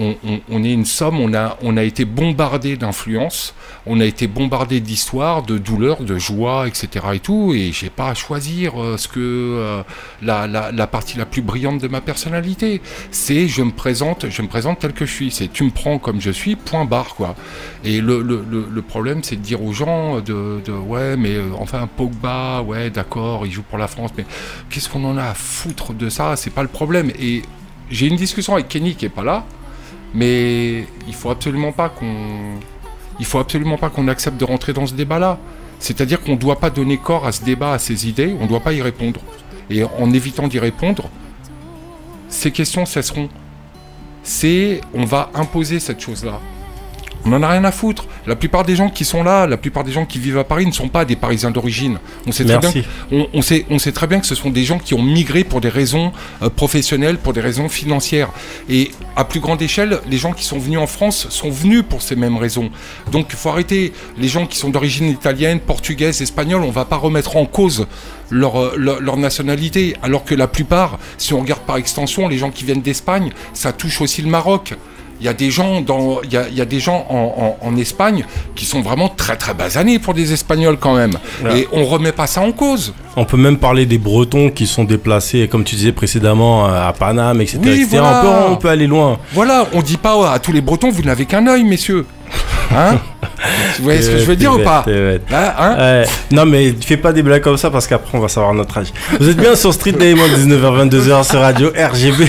B: une somme, on a été bombardé d'influences, on a été bombardé d'histoires, de douleurs, de joie, etc. et tout, et j'ai pas à choisir la partie la plus brillante de ma personnalité. C'est je me présente tel que je suis, c'est tu me prends comme je suis, point barre, quoi. Et le problème, c'est de dire aux gens ouais, mais enfin Pogba, ouais, d'accord, il joue pour la France, mais qu'est-ce qu'on en a à foutre de ça? C'est pas le problème. Et j'ai une discussion avec Kenny qui est pas là, mais il faut absolument pas qu'on accepte de rentrer dans ce débat-là. C'est-à-dire qu'on ne doit pas donner corps à ce débat, à ces idées, on ne doit pas y répondre. Et en évitant d'y répondre, ces questions cesseront. On va imposer cette chose-là. On n'en a rien à foutre. La plupart des gens qui sont là, la plupart des gens qui vivent à Paris ne sont pas des Parisiens d'origine. On sait très bien que ce sont des gens qui ont migré pour des raisons professionnelles, pour des raisons financières. Et à plus grande échelle, les gens qui sont venus en France sont venus pour ces mêmes raisons. Donc il faut arrêter. Les gens qui sont d'origine italienne, portugaise, espagnole, on ne va pas remettre en cause leur nationalité. Alors que la plupart, si on regarde par extension, les gens qui viennent d'Espagne, ça touche aussi le Maroc. Il y a des gens en Espagne qui sont vraiment très très basanés pour des Espagnols quand même. Ouais. Et on remet pas ça en cause.
A: On peut même parler des Bretons qui sont déplacés, comme tu disais précédemment, à Paname, etc.
B: Oui,
A: etc.
B: Voilà.
A: On peut aller loin.
B: Voilà, on dit pas à tous les Bretons, vous n'avez qu'un œil, messieurs. Hein? Vous voyez ce que je veux dire ou pas?
A: Non mais fais pas des blagues comme ça parce qu'après on va savoir notre âge. Vous êtes bien sur Street Diamond, 19h-22h sur Radio RGB.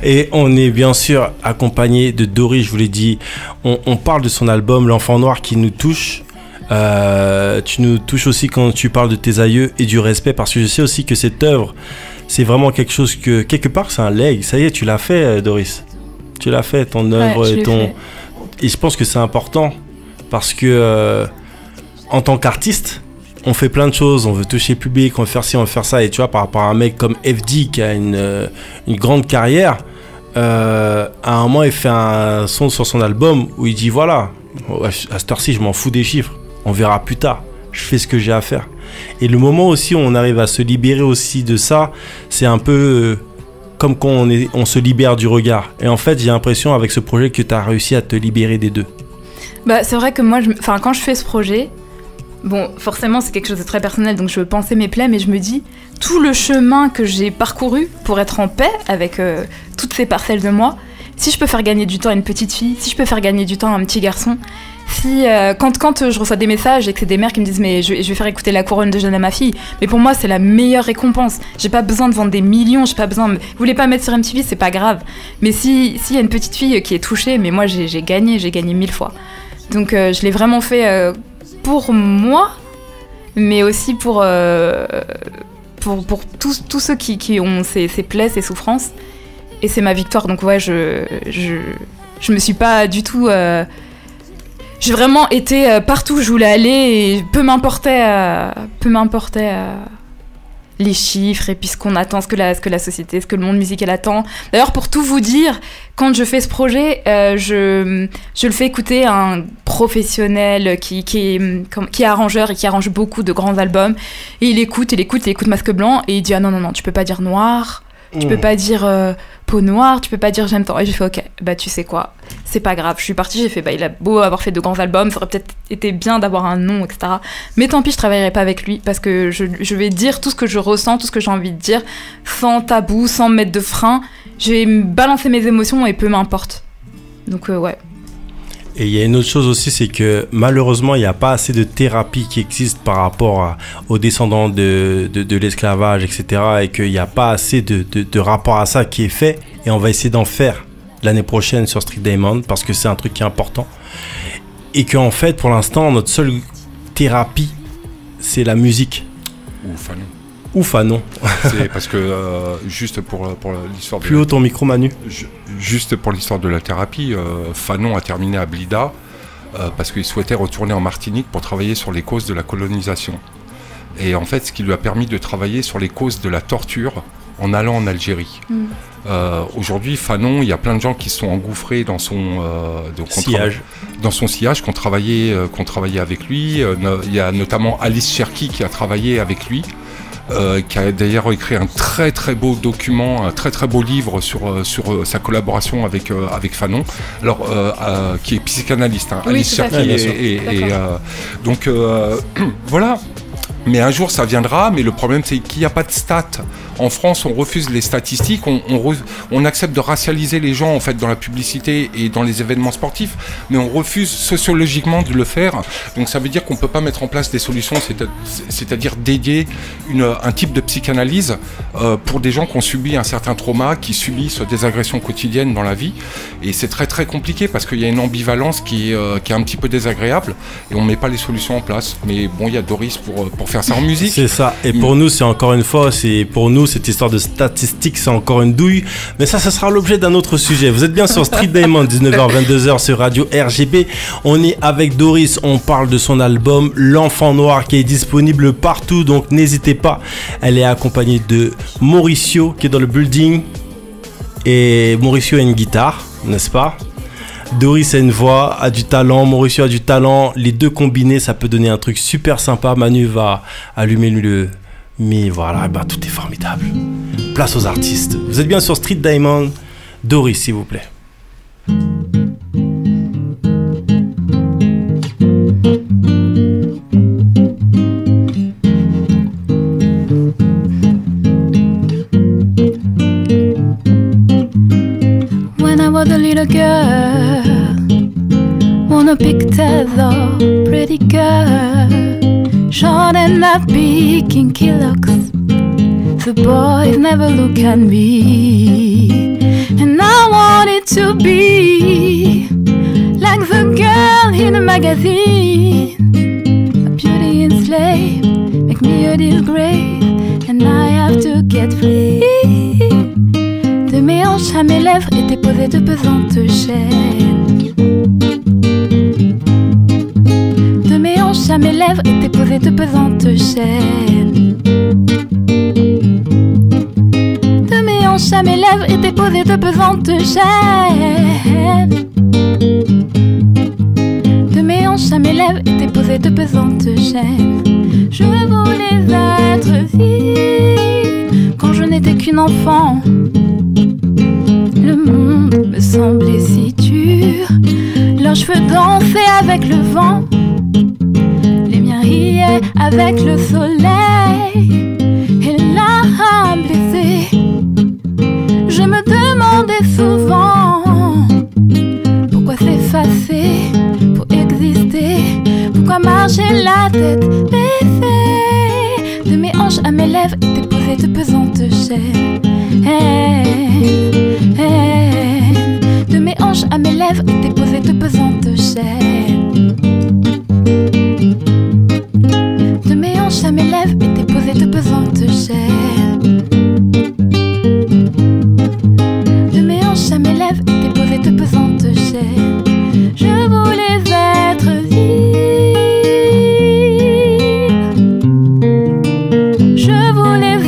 A: Et on est bien sûr accompagné de Doris, je vous l'ai dit. On parle de son album L'Enfant Noir qui nous touche. Tu nous touches aussi quand tu parles de tes aïeux et du respect, parce que je sais aussi que cette œuvre, c'est vraiment quelque chose que, quelque part, c'est un leg. Ça y est, tu l'as fait, Doris. Tu l'as fait, ton œuvre et ton... Fait. Et je pense que c'est important parce que en tant qu'artiste, on fait plein de choses, on veut toucher le public, on veut faire ci, on veut faire ça. Et tu vois, par rapport à un mec comme FD qui a une grande carrière, à un moment, il fait un son sur son album où il dit voilà, à cette heure-ci, je m'en fous des chiffres, on verra plus tard, je fais ce que j'ai à faire. Et le moment aussi où on arrive à se libérer aussi de ça, c'est un peu... comme quand on se libère du regard. Et en fait, j'ai l'impression avec ce projet que tu as réussi à te libérer des deux.
E: Bah, c'est vrai que moi, quand je fais ce projet, bon, forcément, c'est quelque chose de très personnel, donc je veux penser mes plaies, mais je me dis, tout le chemin que j'ai parcouru pour être en paix avec toutes ces parcelles de moi, si je peux faire gagner du temps à une petite fille, si je peux faire gagner du temps à un petit garçon, si quand je reçois des messages et que c'est des mères qui me disent mais je vais faire écouter La Couronne de Jeanne à ma fille, mais pour moi c'est la meilleure récompense. J'ai pas besoin de vendre des millions, j'ai pas besoin vous voulez pas mettre sur MTV, c'est pas grave, mais si y a une petite fille qui est touchée, mais moi j'ai gagné 1000 fois. Donc je l'ai vraiment fait pour moi, mais aussi pour tous ceux qui ont ces plaies, ces souffrances, et c'est ma victoire. Donc ouais, je me suis pas du tout j'ai vraiment été partout où je voulais aller, et peu m'importait les chiffres et puis ce qu'on attend, ce que la société, ce que le monde musical attend. D'ailleurs, pour tout vous dire, quand je fais ce projet, je le fais écouter à un professionnel qui est arrangeur et qui arrange beaucoup de grands albums. Et il écoute Masque Blanc et il dit « Ah non, tu peux pas dire noir, tu peux pas dire peau noire, tu peux pas dire j'aime tant. » Et j'ai fait « Ok, bah tu sais quoi, c'est pas grave. » Je suis partie, j'ai fait « Bah il a beau avoir fait de grands albums, ça aurait peut-être été bien d'avoir un nom, etc. Mais tant pis, je travaillerai pas avec lui parce que je vais dire tout ce que je ressens, tout ce que j'ai envie de dire, sans tabou, sans me mettre de frein. Je vais balancer mes émotions et peu m'importe. Donc ouais.
A: Et il y a une autre chose aussi, c'est que malheureusement, il n'y a pas assez de thérapie qui existe par rapport aux descendants de l'esclavage, etc. Et qu'il n'y a pas assez de rapport à ça qui est fait. Et on va essayer d'en faire l'année prochaine sur Street Diamond parce que c'est un truc qui est important. Et qu'en fait, pour l'instant, notre seule thérapie, c'est la musique. Ou Fanon.
B: C'est parce que, juste pour l'histoire de...
A: Plus haut ton micro, Manu.
B: Juste pour l'histoire de la thérapie, Fanon a terminé à Blida parce qu'il souhaitait retourner en Martinique pour travailler sur les causes de la colonisation. Et en fait, ce qui lui a permis de travailler sur les causes de la torture en allant en Algérie. Aujourd'hui, Fanon, il y a plein de gens qui sont engouffrés dans son
A: sillage.
B: Dans son sillage, qui ont travaillé avec lui. Il y a notamment Alice Cherki qui a travaillé avec lui. Qui a d'ailleurs écrit un très très beau document, un très très beau livre sur sa collaboration avec Fanon, alors qui est psychanalyste, hein,
E: oui,
B: Alice Cherki, donc voilà. Mais un jour ça viendra, mais le problème c'est qu'il n'y a pas de stats. En France, on refuse les statistiques, on accepte de racialiser les gens en fait dans la publicité et dans les événements sportifs, mais on refuse sociologiquement de le faire. Donc ça veut dire qu'on ne peut pas mettre en place des solutions, c'est-à-dire dédier un type de psychanalyse pour des gens qui ont subi un certain trauma, qui subissent des agressions quotidiennes dans la vie. Et c'est très très compliqué parce qu'il y a une ambivalence qui est un petit peu désagréable et on ne met pas les solutions en place. Mais bon, il y a Doris pour faire ça en musique.
A: C'est ça. Et pour nous, c'est encore une fois, cette histoire de statistiques, c'est encore une douille. Mais ça sera l'objet d'un autre sujet. Vous êtes bien sur Street Diamond, 19h-22h sur Radio RGB. On est avec Doris, on parle de son album L'Enfant Noir qui est disponible partout, donc n'hésitez pas. Elle est accompagnée de Mauricio qui est dans le building. Et Mauricio a une guitare, n'est-ce pas? Doris a une voix, a du talent, Mauricio a du talent. Les deux combinés, ça peut donner un truc super sympa. Manu va allumer le... Mais voilà, bah, tout est formidable. Place aux artistes. Vous êtes bien sur Street Diamond. Doris, s'il vous plaît.
G: When I was a little girl, on a pigtail, pretty girl, short and not big, kinky looks. The boys never look at me, and I wanted to be like the girl in the magazine. A beauty enslaved, make me a disgrace, and I have to get free. De mes hanches à mes lèvres étaient posées de pesantes chaînes. De mes hanches à mes lèvres étaient posées de pesantes chaînes. De mes hanches à mes lèvres étaient posées de pesantes chaînes. De mes hanches à mes lèvres étaient posées de pesantes chaînes. Je voulais être vie quand je n'étais qu'une enfant. Le monde me semblait si dur. Leurs cheveux dansaient avec le vent. Les miens riaient avec le soleil. Et l'âme blessée, je me demandais souvent pourquoi s'effacer pour exister. Pourquoi marcher la tête baissée. De mes hanches à mes lèvres étaient posées de pesantes chaînes. De mes hanches à mes lèvres étaient posées de pesantes chaînes. De mes hanches à mes lèvres étaient posées de pesantes chaînes. De mes hanches à mes lèvres étaient posées de pesantes chaînes. Je voulais être libre. Je voulais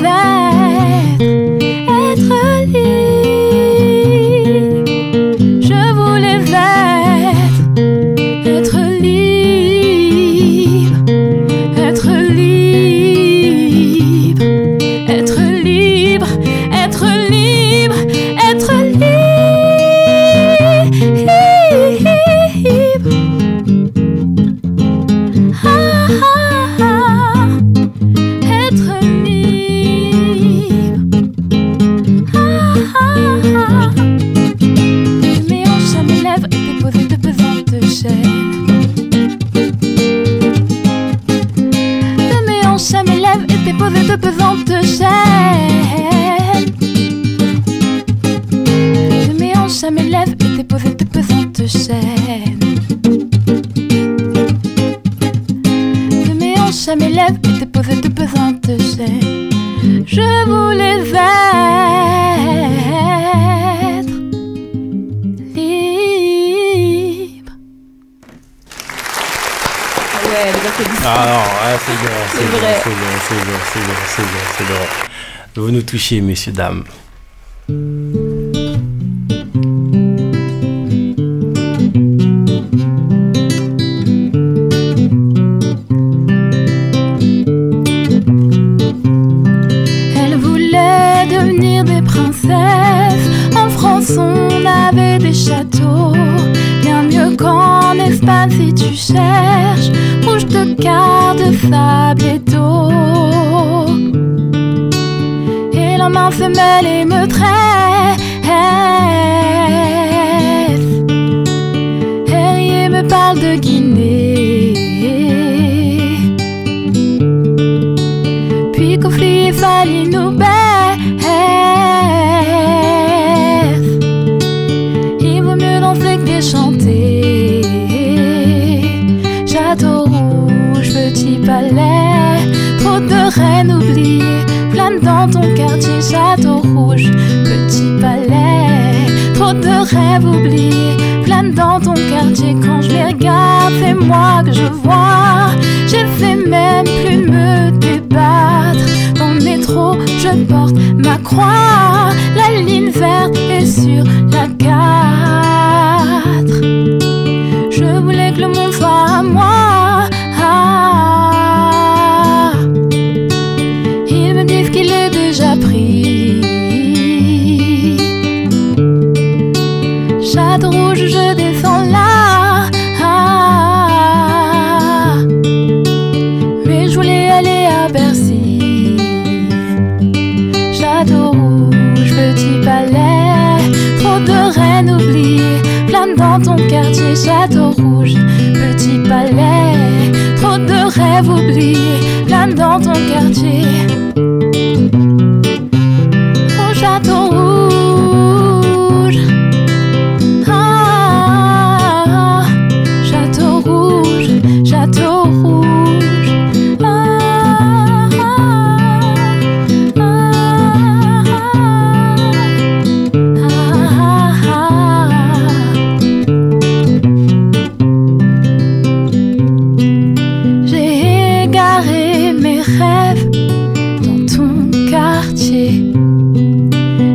G: toucher mes lèvres et te poser de pesantes chaînes. Je voulais être libre.
E: Ouais, les applaudissements.
A: Ah non, ouais, c'est bon,
E: C'est vrai.
A: c'est bon. Vous nous touchez, messieurs, dames.
G: Elle voulait devenir des princesses. En France on avait des châteaux, bien mieux qu'en Espagne si tu cherches. Rouge de quart de sable et d'eau. Et la main se mêle et me tresse. Herrier me parle de Guinée. Puis Kofi et Fali nous baissent. Il vaut mieux danser que chanter. Château rouge, petit palais, trop de reines oubliées, plane dans ton quartier. Château rouge, petit palais, trop de rêves oubliés, plane dans ton quartier. Quand je les regarde, c'est moi que je vois. J'essaie même plus de me débattre. Dans le métro, je porte ma croix. La ligne verte est sur la 4. Je voulais que le monde soit à moi. Ils me disent qu'il est déjà pris. Château rouge, je descends là. Mais je voulais aller à Bercy. Château rouge, petit palais, trop de reines oubliées, plane dans ton quartier. Château rouge, petit palais, trop de rêves oubliés, plane dans ton quartier. Oh, château rouge. Ah, château rouge, château rouge. Ah, ah, ah, ah, ah. J'ai égaré mes rêves dans ton quartier.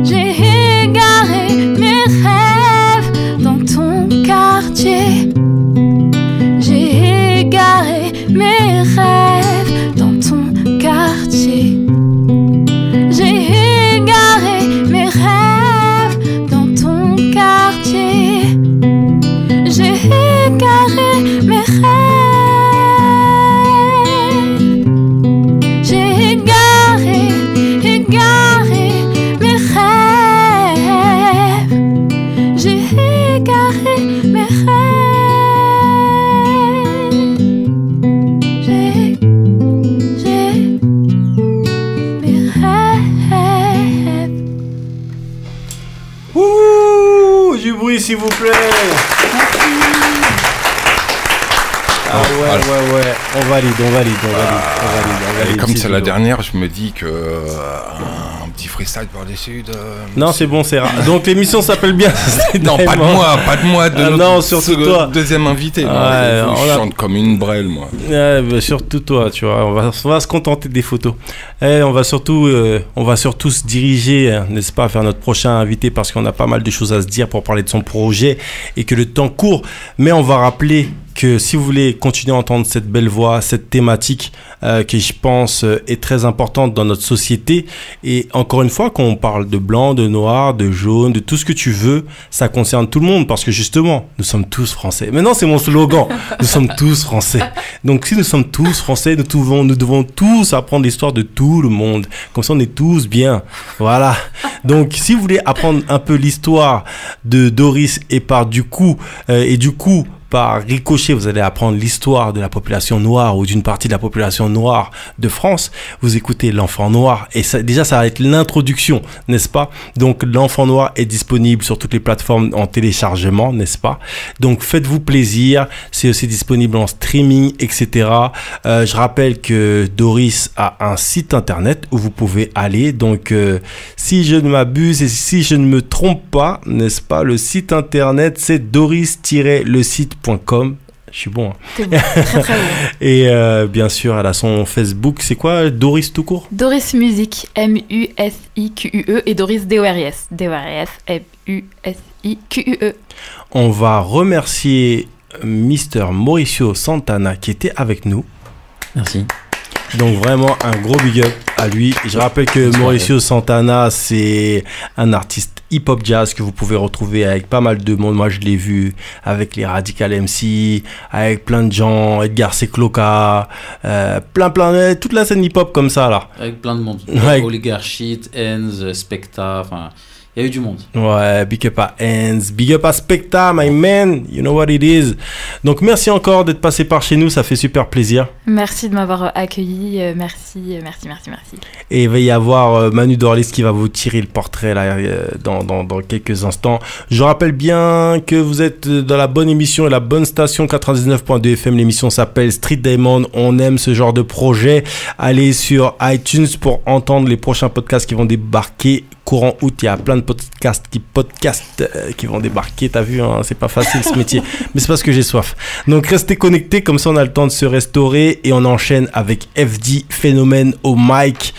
G: J'ai égaré mes rêves dans ton quartier. J'ai égaré mes rêves dans ton quartier. J'ai égaré mes rêves dans ton quartier. J'ai égaré mes rêves. J'ai égaré mes rêves. J'ai égaré mes rêves. J'ai mes rêves.
A: Ouh, du bruit s'il vous plaît. Ah ouais, on valide.
B: Et comme c'est la dernière, je me dis que un petit freestyle par-dessus de...
A: Non, c'est bon, c'est rare. Donc l'émission s'appelle bien.
B: Non, pas de moi, de notre
A: non, surtout toi.
B: Deuxième invité.
A: Ouais,
B: Je chante comme une brêle, moi.
A: Ouais, bah, surtout toi, tu vois. On va se contenter des photos. Et on va surtout se diriger, n'est-ce pas, vers notre prochain invité parce qu'on a pas mal de choses à se dire pour parler de son projet et que le temps court. Mais on va rappeler que si vous voulez continuer à entendre cette belle voix, cette thématique qui, je pense, est très importante dans notre société, et encore une fois, quand on parle de blanc, de noir, de jaune, de tout ce que tu veux, ça concerne tout le monde parce que justement, nous sommes tous français. Maintenant, c'est mon slogan, nous sommes tous français. Donc, si nous sommes tous français, nous devons tous apprendre l'histoire de tout le monde. Comme ça, on est tous bien. Voilà. Donc, si vous voulez apprendre un peu l'histoire de Doris et du coup, par ricochet, vous allez apprendre l'histoire de la population noire ou d'une partie de la population noire de France. Vous écoutez L'Enfant Noir et ça, déjà, ça va être l'introduction, n'est-ce pas? Donc, L'Enfant Noir est disponible sur toutes les plateformes en téléchargement, n'est-ce pas? Donc, faites-vous plaisir. C'est aussi disponible en streaming, etc. Je rappelle que Doris a un site internet où vous pouvez aller. Donc, si je ne m'abuse et si je ne me trompe pas, n'est-ce pas? Le site internet, c'est doris-le-site.com. Je suis bon. Hein.
E: C'est bon. Très, très bon.
A: Et bien sûr, elle a son Facebook. C'est quoi? Doris tout court?
E: Doris Musique, M-U-S-I-Q-U-E et Doris D-O-R-I-S. D-O-R-I-S, M-U-S-I-Q-U-E.
A: On va remercier Mr. Mauricio Santana qui était avec nous.
F: Merci.
A: Donc vraiment un gros big up à lui. Je rappelle que Mauricio Santana, c'est un artiste hip-hop jazz que vous pouvez retrouver avec pas mal de monde. Moi, je l'ai vu avec les Radical MC, avec plein de gens, Edgar Secloca, toute la scène hip-hop comme ça là.
F: Avec plein de monde.
A: Ouais.
F: Oligarchie, Enz, Specta, enfin, il y a eu du monde.
A: Ouais, big up à Enz, big up à Specta, my man, you know what it is. Donc merci encore d'être passé par chez nous, ça fait super plaisir.
E: Merci de m'avoir accueilli, merci.
A: Et il va y avoir Manu Dorlis qui va vous tirer le portrait là, dans quelques instants. Je rappelle bien que vous êtes dans la bonne émission et la bonne station 99.2 FM. L'émission s'appelle Street Diamond. On aime ce genre de projet. Allez sur iTunes pour entendre les prochains podcasts qui vont débarquer courant août. Il y a plein de podcasts qui vont débarquer. T'as vu, hein, c'est pas facile ce métier. Mais c'est parce que j'ai soif. Donc restez connectés, comme ça on a le temps de se restaurer et on enchaîne avec FD Phénomène au mic.